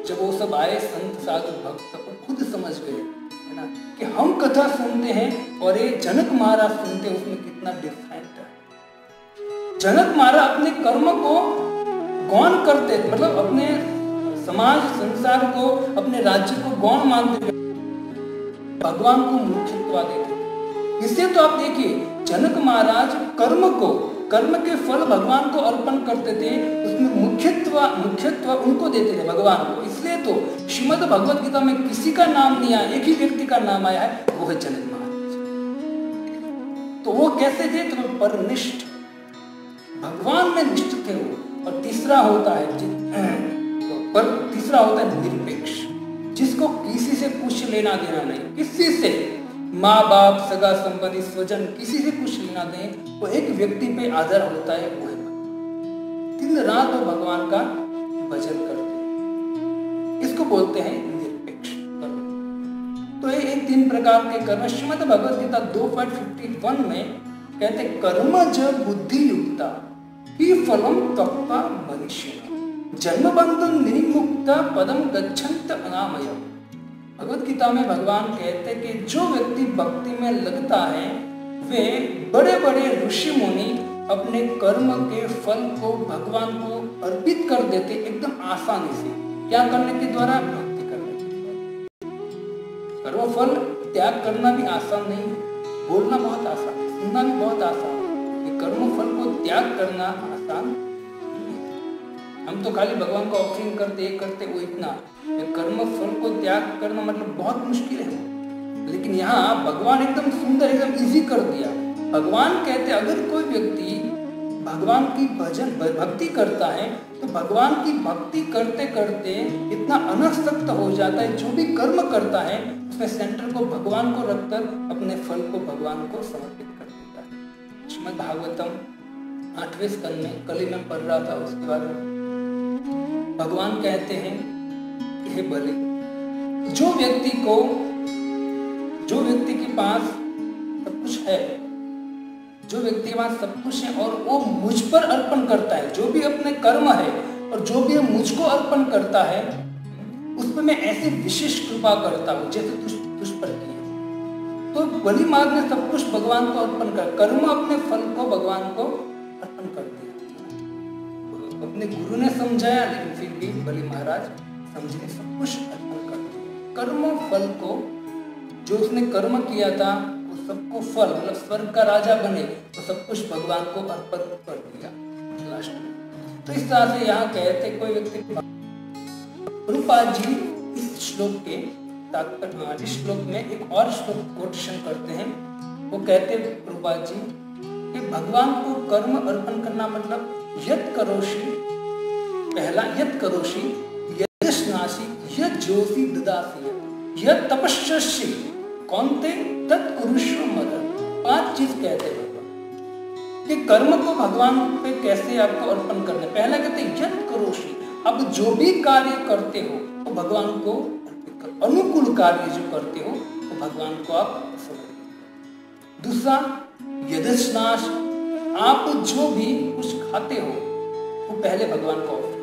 जब वो सब आए संत साधु भक्त, वो खुद समझ गए है ना कि हम कथा सुनते हैं और ये जनक महाराज सुनते हैं, उसमें कितना डिफरेंट है। जनक महाराज अपने कर्म को गौण करते, मतलब अपने समाज संसार को, अपने राज्य को गौण मानते, भगवान को मुख्यत्व देते। इससे तो आप देखिए जनक महाराज कर्म के फल भगवान को अर्पण करते थे, उसमें मुख्यत्व उनको देते थे भगवान को। इसलिए तो श्रीमद् भगवत गीता में किसी का नाम नहीं आया, एक ही व्यक्ति का नाम आया है, वो है जनक महाराज। तो वो कैसे थे? तो परनिष्ठ, भगवान में निष्ठ थे वो। और तीसरा होता है निरपेक्ष, जिसको किसी से कुछ लेना देना नहीं, किसी से, माँ बाप, सगा संबंधी, स्वजन, किसी से कुछ लेना दें, वो एक व्यक्ति पे आधार होता है, वो है दिन रात वो भगवान का भजन करते, इसको बोलते हैं निरपेक्ष कर्म। तो ये 3 प्रकार के कर्म श्रीमद् भगवत गीता 2.51 में कहते कर्म ज बुद्धि युक्ता ही फलम तप्पा मनुष्य जन्म बंधन निर्मुक्त पदम गच्छन्त अनामय। भगवत गीता में भगवान कहते कि जो व्यक्ति भक्ति में लगता है वे बड़े बड़े ऋषि मुनि अपने कर्म के फल को भगवान को अर्पित कर देते एकदम आसानी से। क्या करने के द्वारा? भक्ति करने के द्वारा। कर्म फल त्याग करना भी आसान नहीं, बोलना बहुत आसान, सुनना भी बहुत आसान, कर्म फल को त्याग करना आसान नहीं। हम तो खाली भगवान को ऑफरिंग करते वो इतना, कर्म फल को त्याग करना मतलब बहुत मुश्किल है। लेकिन यहाँ भगवान एकदम सुंदर, एकदम इजी कर दिया। भगवान कहते अगर कोई व्यक्ति भगवान की भक्ति करता है तो भगवान की भक्ति करते करते इतना अनासक्त हो जाता है, जो भी कर्म करता है उसमें सेंटर को भगवान को रखकर अपने फल को भगवान को समर्पित कर देता है। श्रीमद् भागवतम 8वें स्कंद में कल मैं पढ़ रहा था, उसके बाद भगवान कहते हैं कि हे बलि, जो व्यक्ति के पास सब कुछ है, जो व्यक्ति के पास सब कुछ है और वो मुझ पर अर्पण करता है, जो भी अपने कर्म है और जो भी मुझको अर्पण करता है, उस पर मैं ऐसी विशेष कृपा करता हूँ जैसे तुझ पर की है। तो बलि महाराज ने सब कुछ भगवान को अर्पण कर, कर्म अपने फल को भगवान को अर्पण कर दिया। अपने गुरु ने समझाया, लेकिन फिर भी बलि महाराज समझे, सब कुछ अर्पण कर दिया। कर्म फल को, जो उसने कर्म किया था उस सबको फल मतलब स्वर्ग का राजा बने, तो सब कुछ भगवान को अर्पण कर दिया लास्ट में। तो इस तरह से यहाँ कहते कोई व्यक्ति, प्रभुपाद जी इस श्लोक के तात्पर्य, इस श्लोक में एक और श्लोक कोटेशन करते हैं। वो कहते हैं प्रभुपाद जी कि भगवान को कर्म अर्पण करना मतलब यत् करोषि, पहला यत् करोषि यदश्नासि यत् ज्योति ददासि यत् तपस्यसि कौन्ते तत् कुरुष्व मदन। 5 चीज कहते हैं भगवान कि कर्म को भगवान पे कैसे आपको अर्पण करना है। पहला कहते हैं यत् करोषि, अब जो भी कार्य करते हो तो भगवान को अर्पित करो, अनुकूल कार्य जो करते हो तो भगवान को आप अर्पण करो। दूसरा यदस्नास, आप जो भी कुछ खाते हो वो पहले भगवान को अर्पण,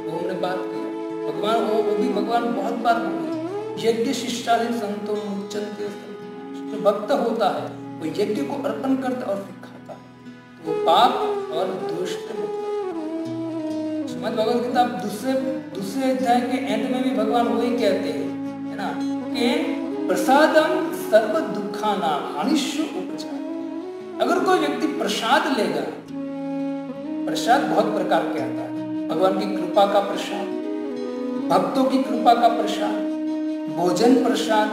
वो हमने बात किया भगवान, वो भी भगवान बहुत बार बोले यज्ञ शिष्टादि संतो मुच्यन्ते, जो भक्त होता है वो यज्ञ को अर्पण करता और फिर खाता है, तो वो पाप और दोष से मुक्त। श्रीमद् भगवद गीता दूसरे अध्याय के एंड में भी भगवान वही कहते हैं, है ना, कि प्रसादम सर्व दुखानां हानिषु उपचार। अगर कोई व्यक्ति प्रसाद लेगा, प्रसाद बहुत प्रकार के आता है, भगवान की कृपा का प्रसाद, भक्तों की कृपा का प्रसाद, भोजन प्रसाद,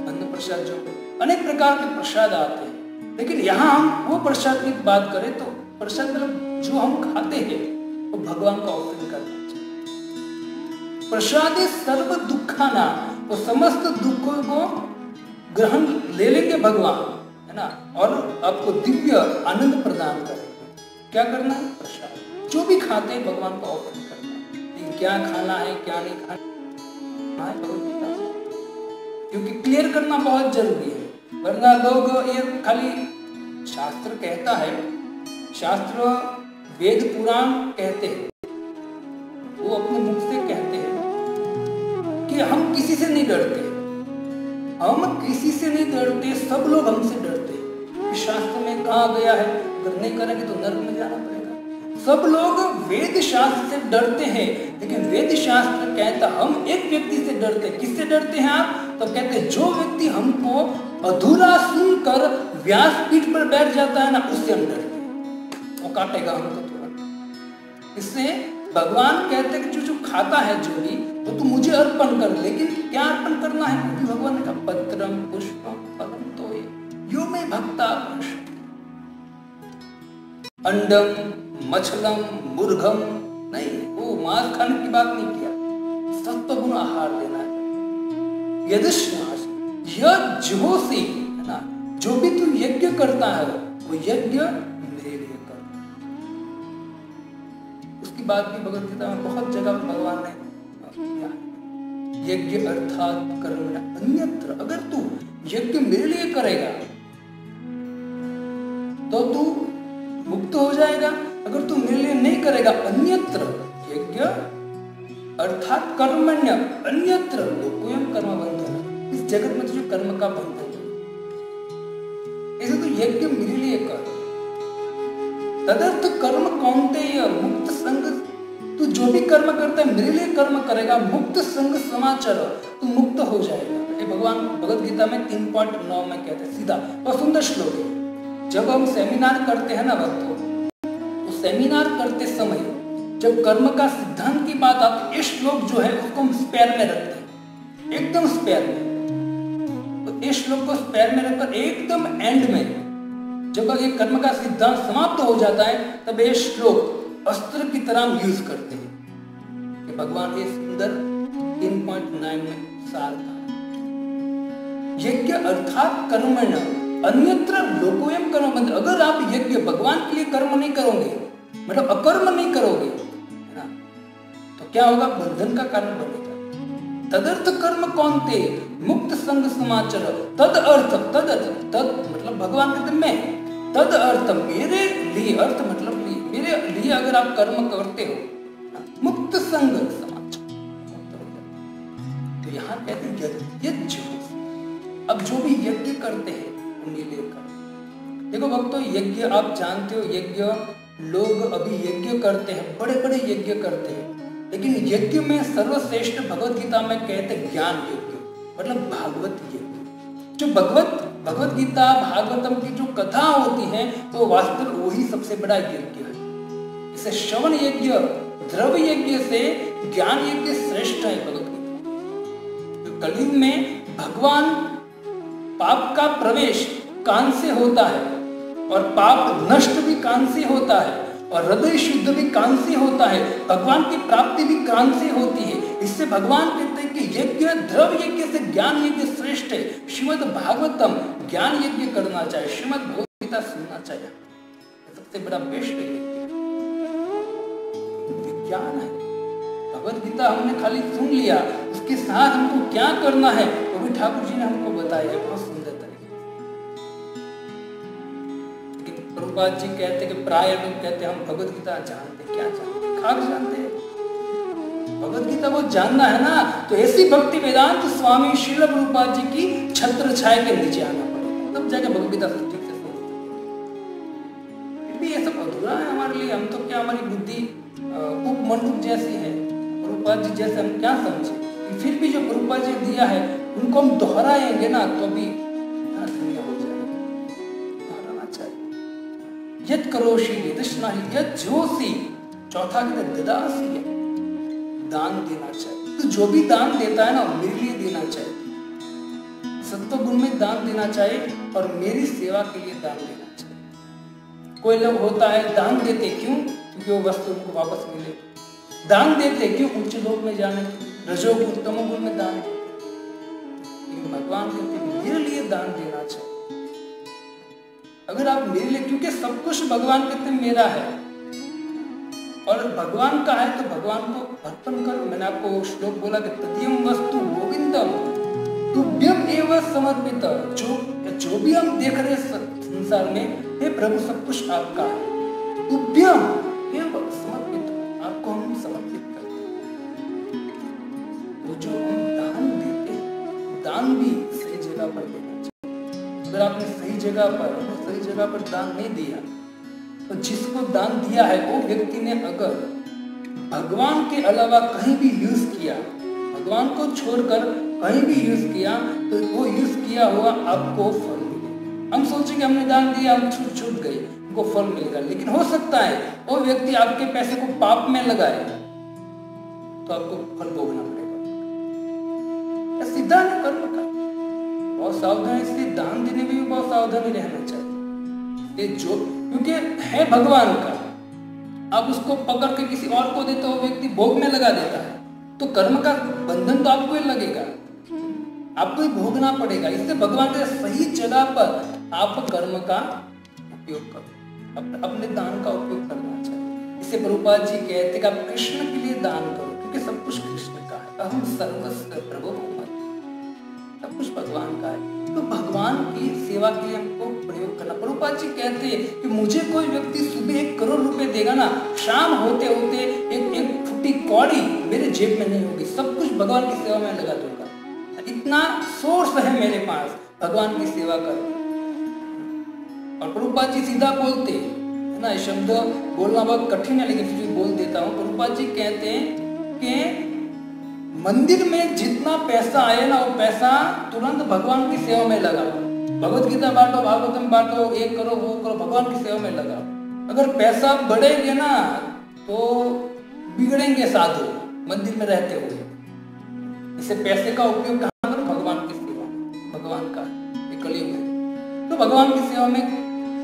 अन्न प्रसाद, जो अनेक प्रकार के प्रसाद आते हैं। लेकिन यहाँ हम वो प्रसाद की बात करें तो प्रसाद मतलब जो हम खाते हैं वो भगवान का ऑफरिंग करना चाहिए। प्रसादे सर्व दुखाना, वो समस्त दुखों को ग्रहण ले लेंगे भगवान, है ना, और आपको दिव्य आनंद प्रदान करेंगे। क्या करना है? प्रसाद जो भी खाते हैं भगवान को ऑफरिंग करना है। क्या खाना है क्या नहीं खाना है भगवद्गीता, क्योंकि क्लियर करना बहुत जरूरी है, वरना लोग ये खाली शास्त्र कहता है, शास्त्र वेद पुराण कहते हैं, वो अपने मुख से कहते हैं कि हम किसी से नहीं डरते, हम किसी से नहीं डरते, सब लोग हमसे डरते हैं। शास्त्र में कहा गया है अगर नहीं करेंगे तो नरक में जाना पड़ेगा। सब लोग वेद शास्त्र से डरते हैं, लेकिन वेद शास्त्र कहता हम एक व्यक्ति से डरते हैं। किससे डरते हैं आप? तो कहते हैं जो व्यक्ति हमको अधूरा सुनकर व्यासपीठ पर बैठ जाता है ना, उससे हम डरते हैं, वो काटेगा हमको तुरंत। इससे भगवान कहते हैं कि जो खाता है जो भी, तो तू मुझे अर्पण कर। लेकिन क्या अर्पण करना है? क्योंकि भगवान ने कहा पत्रम पुष्पम फलम तो यो में भक्ता अंडम मछलम मुर्गम नहीं, वो मांस खाने की बात नहीं किया, सत्वगुण आहार देना है। यदश्नास यज्होसी, है ना, जो भी तू यज्ञ करता है वो यज्ञ मेरे लिए कर। उसकी बात भी भगवद गीता में बहुत जगह भगवान ने किया। यज्ञ अर्थात कर्म अन्यत्र, अगर तू यज्ञ मेरे लिए करेगा तो तू मुक्त हो जाएगा, अगर तू मेरे लिए नहीं करेगा अन्यत्र यज्ञ अर्थात कर्मण्य अन्यत्र लोकोयम कर्म बंधन, इस जगत में तुझे कर्म का बंधन है, ऐसे तू यज्ञ मेरे लिए कर। तदर्थ कर्म कौन्तेय मुक्त संग, तू जो भी कर्म करता है मेरे लिए कर्म करेगा, मुक्त संग समाचार, तू मुक्त हो जाएगा। ये भगवान भगवद गीता में 3.9 में कहते हैं, सीधा और सुंदर श्लोक है। जब हम सेमिनार करते हैं ना भक्तों, तो सेमिनार करते समय जब कर्म का सिद्धांत की बात आती है, ये श्लोक जो है उसको हम स्पेयर में रखते हैं, एकदम स्पेयर में। तो इस श्लोक को स्पेयर में रखकर एकदम एंड में जब ये कर्म का सिद्धांत समाप्त हो जाता है, तब ये श्लोक अस्त्र की तरह यूज करते हैं कि भगवान ये सुंदर 3.9 में सार था। यज्ञ अर्थात कर्मण्य अन्यत्र लोकोयम कर्म बंधन, अगर आप यज्ञ भगवान के लिए कर्म नहीं करोगे, मतलब अकर्म नहीं करोगे, है ना, तो क्या होगा? बंधन का कारण बनेगा। तदर्थ कर्म कौन्ते मुक्त संग समाचर, तद अर्थ तद मतलब भगवान कहते मैं, तद अर्थ मेरे लिए, अर्थ मतलब लिए, मेरे लिए अगर आप कर्म करते हो, मुक्त संग समाचर, तो यहाँ कहते हैं यज्ञ। अब जो भी यज्ञ करते हैं उन्हीं लिए कर। देखो भक्तों, यज्ञ आप जानते हो, यज्ञ लोग अभी यज्ञ करते हैं, बड़े बड़े यज्ञ करते हैं, लेकिन यज्ञ में सर्वश्रेष्ठ भगवत गीता में कहते हैं ज्ञान यज्ञ, मतलब भागवत यज्ञ। जो भगवत भगवत गीता भागवतम की जो कथा होती है तो वास्तव वही सबसे बड़ा यज्ञ है। इसे श्रवण यज्ञ, द्रव्य यज्ञ से ज्ञान यज्ञ श्रेष्ठ है भगवत गीता। तो कलयुग में भगवान पाप का प्रवेश कान से होता है और पाप नष्ट भी कान से होता है और हृदय शुद्ध भी कान से होता है, भगवान की प्राप्ति भी कान से होती है। इससे भगवान कहते हैं कि यज्ञ द्रव्य यज्ञ से ज्ञान यज्ञ श्रेष्ठ है। श्रीमद् भागवतम ज्ञान यज्ञ करना चाहिए, श्रीमद् भगवत गीता सुनना चाहिए, सबसे बड़ा बेस्ट विज्ञान है। भगवत गीता हमने खाली सुन लिया, उसके साथ हमको क्या करना है वो भी ठाकुर जी ने हमको बताया है बहुत सुंदर तरीके। लेकिन प्रभुपाद जी कहते कि प्राय लोग कहते हम भगवत गीता जानते, क्या जानते, खाक जानते हैं। भगवत गीता वो जानना है ना, तो ऐसी भक्ति वेदांत स्वामी श्रील प्रभुपाद जी की छत्र छाया के नीचे आना पड़ेगा, तब जाके भगवत गीता ठीक से समझ सकते। भी ये सब अधूरा है हमारे लिए। हम तो क्या, हमारी बुद्धि उपमंडूक जैसी है, प्रभुपाद जी जैसे हम क्या समझे। फिर भी जो प्रभुपाद जी दिया है उनको हम दोहराएंगे ना तो भी दुनिया हो जाएगी। दोहराना चाहिए। यद करोषि यदश्नाहि यद जोसी, चौथा कहते ददासी है, दान देना चाहिए। तो जो भी दान देता है ना मेरे लिए देना चाहिए, सत्व गुण में दान देना चाहिए और मेरी सेवा के लिए दान देना चाहिए। कोई लोग होता है दान देते क्यों, क्योंकि वो वस्तु उनको वापस मिले। दान देते क्यों, उच्च लोक में जाने, रजोगुण तमोगुण में दान देते। भगवान कहते मेरे लिए दान देना चाहिए। अगर आप मेरे लिए, क्योंकि सब कुछ भगवान कहते मेरा है और भगवान का है तो भगवान को अर्पण करो। मैंने आपको श्लोक बोला कि तदीयम वस्तु गोविंदम तुभ्यम एव समर्पित। जो भी हम देख रहे संसार में, हे प्रभु सब कुछ आपका है, तुभ्यम एव समर्पित, आपको हम समर्पित करते हैं। वो जो हम दान देते, दान भी सही जगह पर देना चाहिए। अगर आपने सही जगह पर दान नहीं दिया तो जिसको दान दिया है वो व्यक्ति ने अगर भगवान के अलावा कहीं भी यूज किया, भगवान को छोड़कर कहीं भी यूज किया, तो वो यूज किया हुआ आपको फल मिलेगा। हम सोचे कि हमने दान दिया, हम छूट गए, हमको फल मिलेगा, लेकिन हो सकता है वो व्यक्ति आपके पैसे को पाप में लगाए तो आपको फल भोगना पड़ेगा। सीधा नहीं कर्म का बहुत सावधानी, इसलिए दान देने में भी बहुत सावधानी रहना चाहिए। ये जो क्योंकि है भगवान का, आप उसको पकड़ के किसी और को देते हो, व्यक्ति भोग में लगा देता है, तो कर्म का बंधन तो आपको ही लगेगा, आपको ही भोगना पड़ेगा। इससे भगवान के सही जगह पर आप कर्म का उपयोग करो, अपने दान का उपयोग करना चाहिए। इससे प्रभुपाद जी कहते कि आप कृष्ण के लिए दान करो, क्योंकि सब कुछ कृष्ण का है। अहम सर्वस्व प्रभु, सब कुछ भगवान का है। तो भगवान की सेवा के लिए हमको प्रयोग करना। प्रभुपाद जी कहते हैं कि मुझे कोई व्यक्ति सुबह 1 करोड़ रुपए देगा ना, शाम होते होते एक फुटी कौड़ी मेरे जेब में नहीं होगी, सब कुछ भगवान की सेवा में लगा दूंगा। इतना सोर्स है मेरे पास भगवान की सेवा कर। और प्रभुपाद जी सीधा बोलते है ना, शब्द बोलना बहुत कठिन है लेकिन फिर भी बोल देता हूँ। प्रभुपाद जी कहते हैं कि मंदिर में जितना पैसा आए ना वो पैसा तुरंत भगवान की सेवा में लगाओ। भगवत गीता बांटो, भागवतम बांटो, 1 करो वो करो, भगवान की सेवा में लगाओ। अगर पैसा बढ़ेगा ना तो बिगड़ेंगे साधु मंदिर में रहते हुए। इसे पैसे का उपयोग कहाँ करो, भगवान की सेवा, भगवान का कलयुग है तो भगवान की सेवा में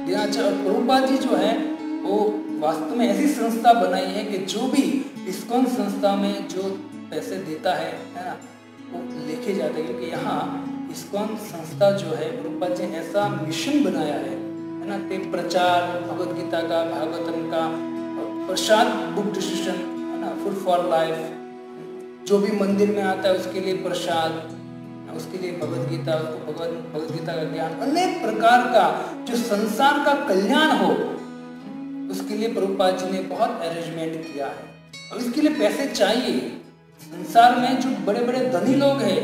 देना चाहिए। और प्रभुपाद जी जो है वो वास्तव में ऐसी संस्था बनाई है कि जो भी इस्कॉन संस्था में जो पैसे देता है ना, वो लेके जाते हैं। क्योंकि यहाँ इस्कॉन संस्था जो है प्रभुपाद जी ने ऐसा मिशन बनाया है ना, कि प्रचार भगवत गीता का, भागवतम का, प्रसाद बुक डिस्ट्रीब्यूशन है ना, फूड फॉर लाइफ, जो भी मंदिर में आता है उसके लिए प्रसाद, उसके लिए भगवत गीता, उसको भगवत गीता का ज्ञान, अनेक प्रकार का जो संसार का कल्याण हो उसके लिए प्रभुपाद जी ने बहुत अरेंजमेंट किया है। और इसके लिए पैसे चाहिए। संसार में जो बड़े बड़े धनी लोग हैं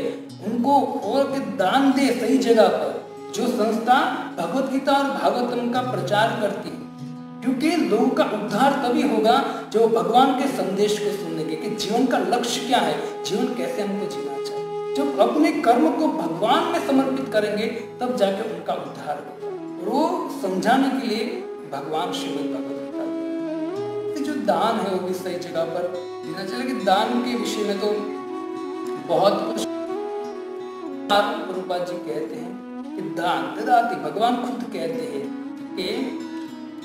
उनको और के दान दे सही जगह पर, जो संस्था भगवत गीता और भागवतम का प्रचार करती है। क्योंकि लोगों का उद्धार तभी होगा जो भगवान के संदेश को सुनने के, कि जीवन का लक्ष्य क्या है, जीवन कैसे हमको जीना चाहिए। जब अपने कर्म को भगवान में समर्पित करेंगे तब जाके उनका उद्धार होगा। और वो समझाने के लिए भगवान श्रीमद् भगवद गीता, जो दान है वो भी सही जगह पर देना चाहिए। कि दान के विषय में तो बहुत कुछ प्रभुपाद जी कहते हैं कि दान ददाति, भगवान खुद कहते हैं कि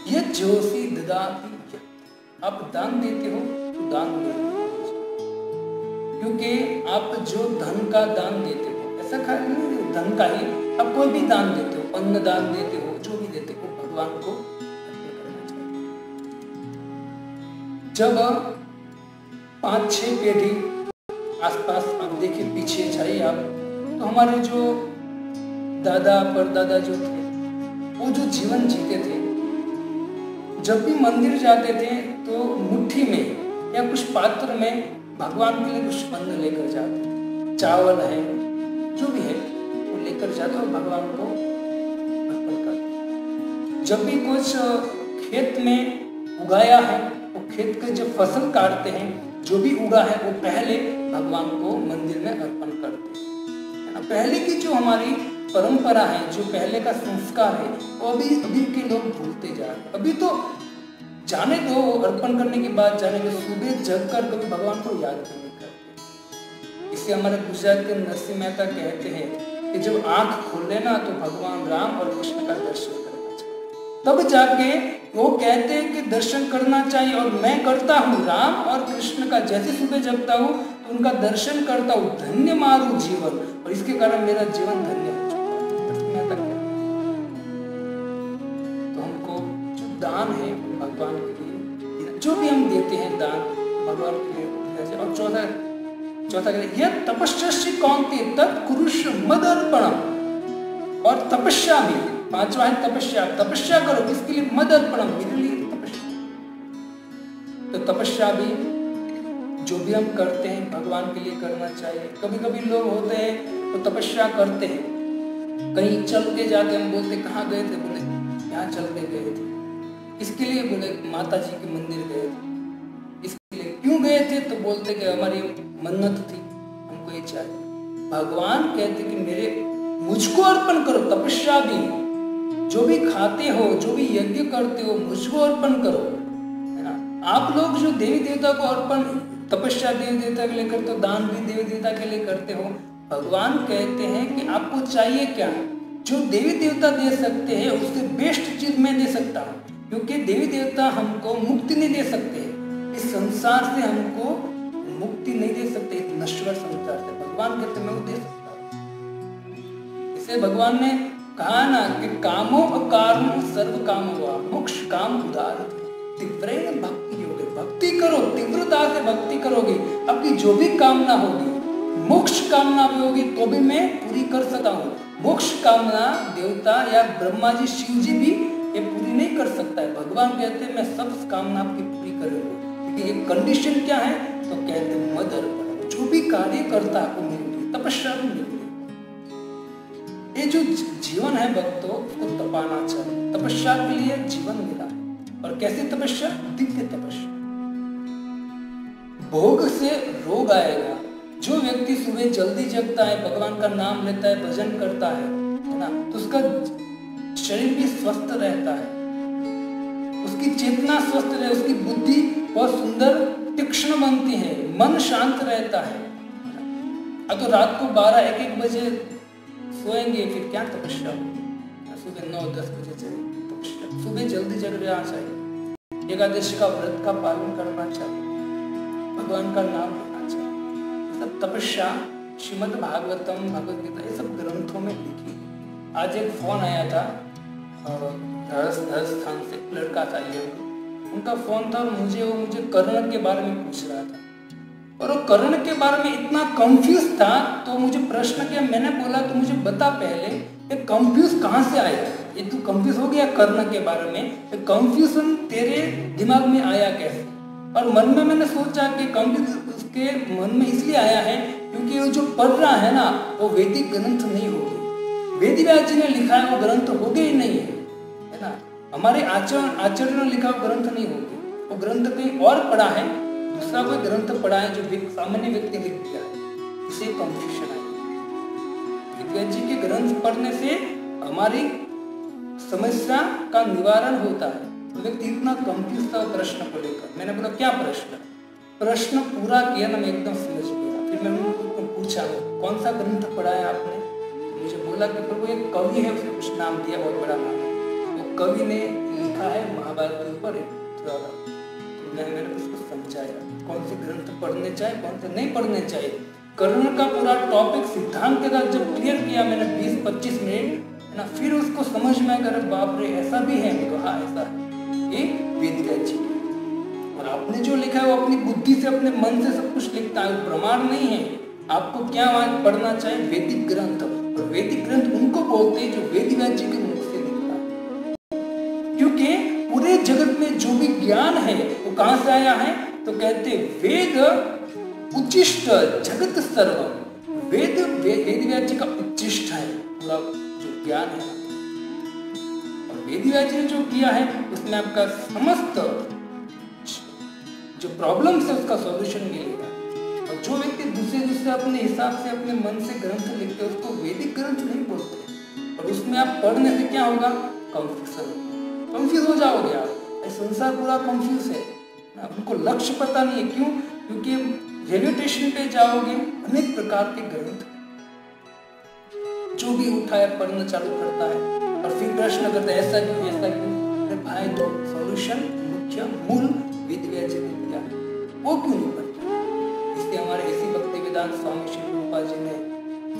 ये जोशी ददाति, आप दान देते हो तो दान देते हो, क्योंकि आप जो धन का दान देते हो, ऐसा खाली नहीं धन का ही, आप कोई भी दान देते हो, अन्न दान देते हो, जो भी देते हो, भगवान को अर्पण करना चाहिए। जब 5-6 पीढ़ी आसपास आप देखिए, पीछे जाइए आप, तो हमारे जो दादा परदादा जो थे वो जो जीवन जीते थे, जब भी मंदिर जाते थे तो मुट्ठी में या कुछ पात्र में भगवान के लिए कुछ अन्न लेकर जाते, चावल है जो भी है वो लेकर जाते और भगवान को अर्पण करते। जब भी कुछ खेत में उगाया है वो खेत के जब फसल काटते हैं, जो भी उगा है वो पहले भगवान को मंदिर में अर्पण करते हैं। पहले की जो हमारी परंपरा है, जो पहले का संस्कार है, वो अभी के लोग भूलते जा रहे हैं। अभी तो जाने दो, अर्पण करने के बाद जाने दो, सुबह जगकर कभी भगवान को याद नहीं करते। इससे हमारे गुजरात के नरसिंह मेहता कहते हैं कि जब आंख खोले ना तो भगवान राम और कृष्ण का दर्शन करना चाहिए, तब जाके वो कहते हैं कि दर्शन करना चाहिए। और मैं करता हूँ राम और कृष्ण का, जैसे सुबह जगता हूँ तो उनका दर्शन करता हूँ, धन्य मारू जीवन, और इसके कारण मेरा जीवन धन्य हो चुका है। तो हमको जो दान है भगवान के लिए, जो भी हम देते हैं दान भगवान के लिए। और चौथा यह तपस्या कौनते तत्कुरुष मदर्पणम, और तपस्या भी, 5वां है तपस्या, तपस्या करो, किसके लिए? मदर्पणम, मेरे लिए तपस्या। तो तपस्या भी जो भी हम करते हैं भगवान के लिए करना चाहिए। कभी कभी लोग होते हैं तो तपस्या करते हैं, कहीं चल के जाके हम बोलते कहाँ गए थे, बोले यहाँ चल के गए थे। इसके लिए बोले माता जी के मंदिर गए थे। इसके लिए क्यों गए थे? तो बोलते कि हमारी मन्नत थी, हमको ये चाहिए। भगवान कहते कि मेरे मुझको अर्पण करो, तपस्या भी, जो भी खाते हो, जो भी यज्ञ करते हो, मुझको अर्पण करो, है ना। आप लोग जो देवी देवता को अर्पण, तपस्या देवी देवता के लिए करते हो, दान भी देवी देवता के लिए करते हो। भगवान कहते हैं कि आपको चाहिए क्या? जो देवी देवता दे सकते हैं उससे बेस्ट चीज मैं दे सकता हूँ, क्योंकि देवी देवता हमको मुक्ति नहीं दे सकते, इस संसार से हमको मुक्ति नहीं दे सकते, इस नश्वर संसार से। भगवान कहते मैं वो दे सकता हूँ। इसे भगवान ने कहा ना कि कामो अकारण सर्व काम हुआ, मोक्ष काम उदार तीव्र भक्ति योगे, भक्ति करो, तीव्रता से भक्ति करोगे, आपकी जो भी कामना होगी, मोक्ष कामना भी होगी तो भी मैं पूरी कर सकता हूँ। मोक्ष कामना देवता या ब्रह्मा जी शिव जी भी ये पूरी नहीं कर सकता है। भगवान कहते हैं मैं सब कामना आपकी पूरी करूंगा, लेकिन ये कंडीशन क्या है? तो कहते हैं मदर, जो भी कार्य करता है वो मिलेगी, तपस्या भी मिलेगी। ये जो जीवन है भक्तों, उसको तपाना चाहिए। तपस्या के लिए जीवन मिला है। और कैसे तपस्या? दिव्य तपस्या। भोग से रोग आएगा। जो व्यक्ति सुबह जल्दी जगता है, भगवान का नाम लेता है, भजन करता है ना, तो उसका शरीर भी स्वस्थ रहता है, उसकी चेतना स्वस्थ रहे, उसकी बुद्धि बहुत सुंदर तीक्ष्ण बनती है, मन शांत रहता है। अब तो रात को 12-1 बजे सोएंगे, फिर क्या तपस्या होगी? सुबह 9-10 बजे चाहिए तपस्या। सुबह जल्दी जग रहना चाहिए, एकादशी का व्रत का पालन करना चाहिए, भगवान का नाम लेना चाहिए। सब तपस्या श्रीमद् भागवतम, भगवद गीता, ये सब ग्रंथों में लिखी। आज एक फोन आया था राजस्थान से, लड़का था ये, उनका फोन था और मुझे कर्ण के बारे में पूछ रहा था। और वो कर्ण के बारे में इतना कंफ्यूज था, तो मुझे प्रश्न किया। मैंने बोला तो मुझे बता पहले ये कंफ्यूज कहाँ से आया? ये तू कंफ्यूज हो गया कर्ण के बारे में, ये कंफ्यूजन तेरे दिमाग में आया कैसे? और मन में मैंने सोचा कि कंफ्यूज उसके मन में इसलिए आया है क्योंकि वो जो पढ़ रहा है ना वो वैदिक ग्रंथ नहीं होगी। वेद व्यास जी ने लिखा है वो ग्रंथ हो गए ही नहीं है ना। हमारे आचार्य ने लिखा वो ग्रंथ नहीं होगी, वो ग्रंथ कहीं और पढ़ा है, दूसरा कोई ग्रंथ पढ़ा है जो सामान्य व्यक्ति लिख दिया है, इसे कंफ्यूजन है। वेद जी के ग्रंथ पढ़ने से हमारी समस्या का निवारण होता है। तो व्यक्ति इतना कंफ्यूज था प्रश्न को लेकर। मैंने बोला क्या प्रश्न पूरा किया ना, मैं एकदम समझ गया। फिर मैंने उनको पूछा कौन सा ग्रंथ पढ़ा है आपने? मुझे बोला कि प्रभु एक कवि है, उसने कुछ नाम दिया, बहुत बड़ा नाम है। वो कवि ने लिखा है महाभारत के ऊपर तो मैंने उसको समझाया कौन से ग्रंथ पढ़ने चाहिए, कौन से नहीं पढ़ने चाहिए। कर्ण का पूरा टॉपिक सिद्धांत के साथ जब क्लियर किया मैंने 20-25 मिनट ना, फिर उसको समझ में आया बाप रे ऐसा भी है। तो हाँ ऐसा है, ये वेद व्यास जी और आपने जो लिखा है वो अपनी बुद्धि से अपने मन से सब कुछ लिखता है, प्रमाण नहीं है। आपको क्या पढ़ना चाहिए? वैदिक ग्रंथ। और वैदिक ग्रंथ उनको बोलते हैं जो वेद व्यास जी के मुख से निकला है, क्योंकि पूरे जगत में जो भी ज्ञान है वो कहां से आया है? तो कहते वेद उच्चिष्ट जगत सर्वम। वेद व्यास जी का उच्चिष्ट है पूरा जो ज्ञान है। और वेद व्यास जी ने जो किया है उसमें आपका समस्त जो प्रॉब्लम है उसका सॉल्यूशन मिलेगा। और जो व्यक्ति दूसरे अपने हिसाब से अपने मन से ग्रंथ लिखते हैं उसको वैदिक ग्रंथ नहीं बोलते। और उसमें आप पढ़ने से क्या होगा? कंफ्यूज हो जाओगे आप। संसार पूरा कंफ्यूज है, उनको लक्ष्य पता नहीं है। क्यों? क्योंकि रेलवे स्टेशन पे जाओगे अनेक प्रकार के ग्रंथ, जो भी उठाए पढ़ना चालू करता है और फिर प्रश्न करता है ऐसा क्यों ऐसा क्यों। अरे भाई तो सॉल्यूशन मुख्य मूल वेद व्यास जी ने दिया, वो क्यों नहीं पढ़ते? इसलिए हमारे ऐसी भक्ति वेदांत स्वामी श्री प्रभुपाद जी ने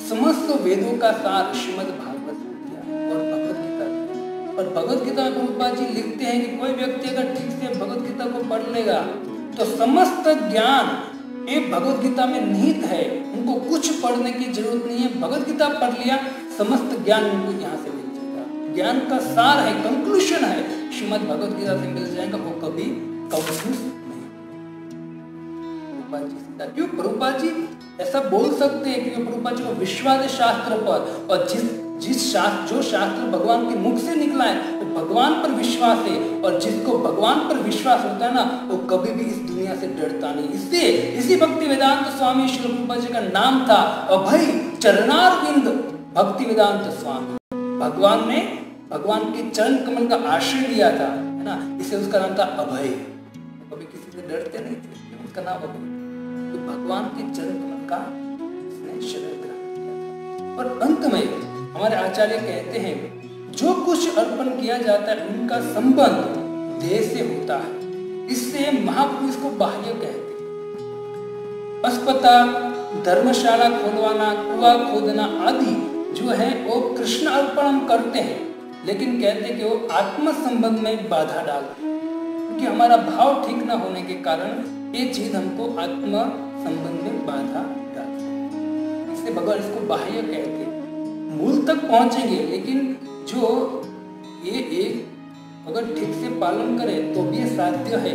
समस्त वेदों का सार श्रीमद् भागवत दिया और भगवत गीता। और भगवत गीता में प्रभुपाद जी लिखते हैं कि कोई व्यक्ति अगर ठीक से भगवत गीता को पढ़ लेगा तो समस्त ज्ञान एक भगवत गीता में निहित है, उनको कुछ पढ़ने की जरूरत नहीं है। भगवत गीता पढ़ लिया, समस्त ज्ञान उनको यहाँ से मिल जाएगा। ज्ञान का सार है, कंक्लूजन है, श्रीमद् भगवत गीता से मिल जाएगा। वो कभी कंफ्यूज नहीं। प्रभुपाद जी क्यों? प्रभुपाद जी ऐसा बोल सकते हैं क्योंकि प्रभुपाद जी को विश्वास है शास्त्र पर। और जो शास्त्र भगवान के मुख से निकला है वो भगवान पर विश्वास है। और जिसको भगवान पर विश्वास होता है ना वो कभी भी इस दुनिया से डरता नहीं। इसलिए इसी भक्ति वेदांत स्वामी श्री प्रभुपाद जी का नाम था अभय चरणारविंद भक्ति वेदांत स्वामी। भगवान ने भगवान के चरण कमल का आश्रय लिया था, है ना, इसलिए उसका नाम था अभय। कभी किसी से डरते नहीं थे, उसका नाम अभय। तो भगवान के चरण कमल का इसने शरण ग्रहण किया था। और अंत में हमारे आचार्य कहते हैं जो कुछ अर्पण किया जाता है उनका संबंध देह से होता है, इससे महापुरुष को बाह्य कहते हैं। अस्पताल, धर्मशाला खोलवाना, कुआं खोदना आदि जो है वो कृष्ण अर्पण हम करते हैं, लेकिन कहते हैं कि वो आत्म संबंध में बाधा डालते हैं, क्योंकि हमारा भाव ठीक ना होने के कारण ये चीज हमको आत्म संबंध में बाधा डालती है। इसलिए भगवान इसको बाह्य कहते हैं। मूल तक पहुंचेंगे, लेकिन जो ये एक अगर ठीक से पालन करें तो भी ये साध्य है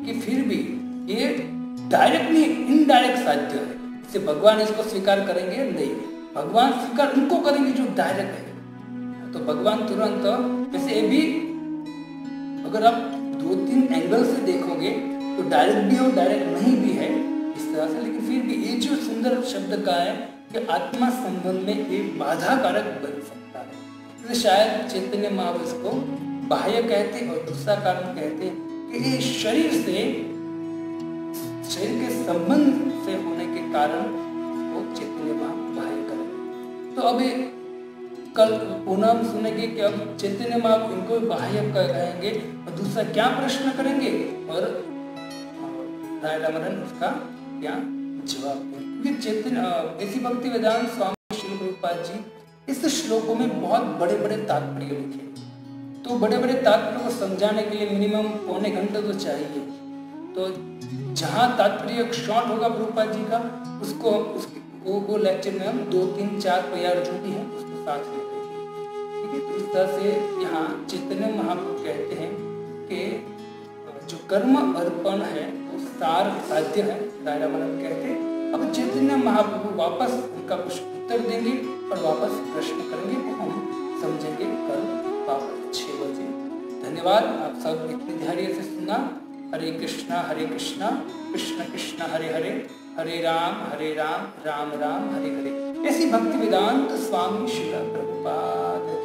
कि फिर भी ये डायरेक्ट नहीं इनडायरेक्ट साध्य है। इससे भगवान इसको स्वीकार करेंगे नहीं, भगवान स्वीकार उनको करेंगे जो डायरेक्ट है। तो भगवान तुरंत वैसे ये भी अगर आप 2-3 एंगल से देखोगे तो डायरेक्ट भी और डायरेक्ट नहीं भी है इस तरह से, लेकिन फिर भी ये जो सुंदर शब्द का है कि आत्मा संबंध में एक बाधा कारक बन सकता है। तो शायद चैतन्य महाप्रभु इसको बाह्य कहते और दूसरा कारण कहते कि ये शरीर के संबंध से होने के कारण वो चैतन्य महाप्रभु बाह्य करें। तो अब कल पुनः हम सुनेंगे कि अब चैतन्य महाप्रभु इनको बाह्य कहेंगे और दूसरा क्या प्रश्न करेंगे और राय रामरन उसका क्या जवाब देंगे। चैतन्य ऐसी भक्ति वेदांत स्वामी श्री प्रभुपाद जी इस श्लोकों में बहुत बड़े बड़े तात्पर्य लिखे। तो बड़े बड़े तात्पर्य को समझाने के लिए मिनिमम पौने घंटे तो चाहिए। तो जहाँ तात्पर्य शॉर्ट होगा प्रभुपाद जी का उसको वो लेक्चर में हम 2-3-4 प्यार जो भी है उसको साथ लेते हैं। ठीक है, तो इस तरह से यहाँ चैतन्य महाप्रभु कहते हैं कि जो कर्म अर्पण है वो साध्य है, दायरा मतलब कहते हैं। अब चैतन्य महाप्रभु वापस उनका कुछ उत्तर देंगे और वापस प्रश्न करेंगे, वो हम समझेंगे कल वापस 6 बजे। धन्यवाद, आप सब इतने धैर्य से सुना। हरे कृष्णा कृष्ण कृष्ण हरे हरे, हरे राम राम राम हरे हरे। ऐसी भक्ति वेदांत स्वामी श्रील प्रभुपाद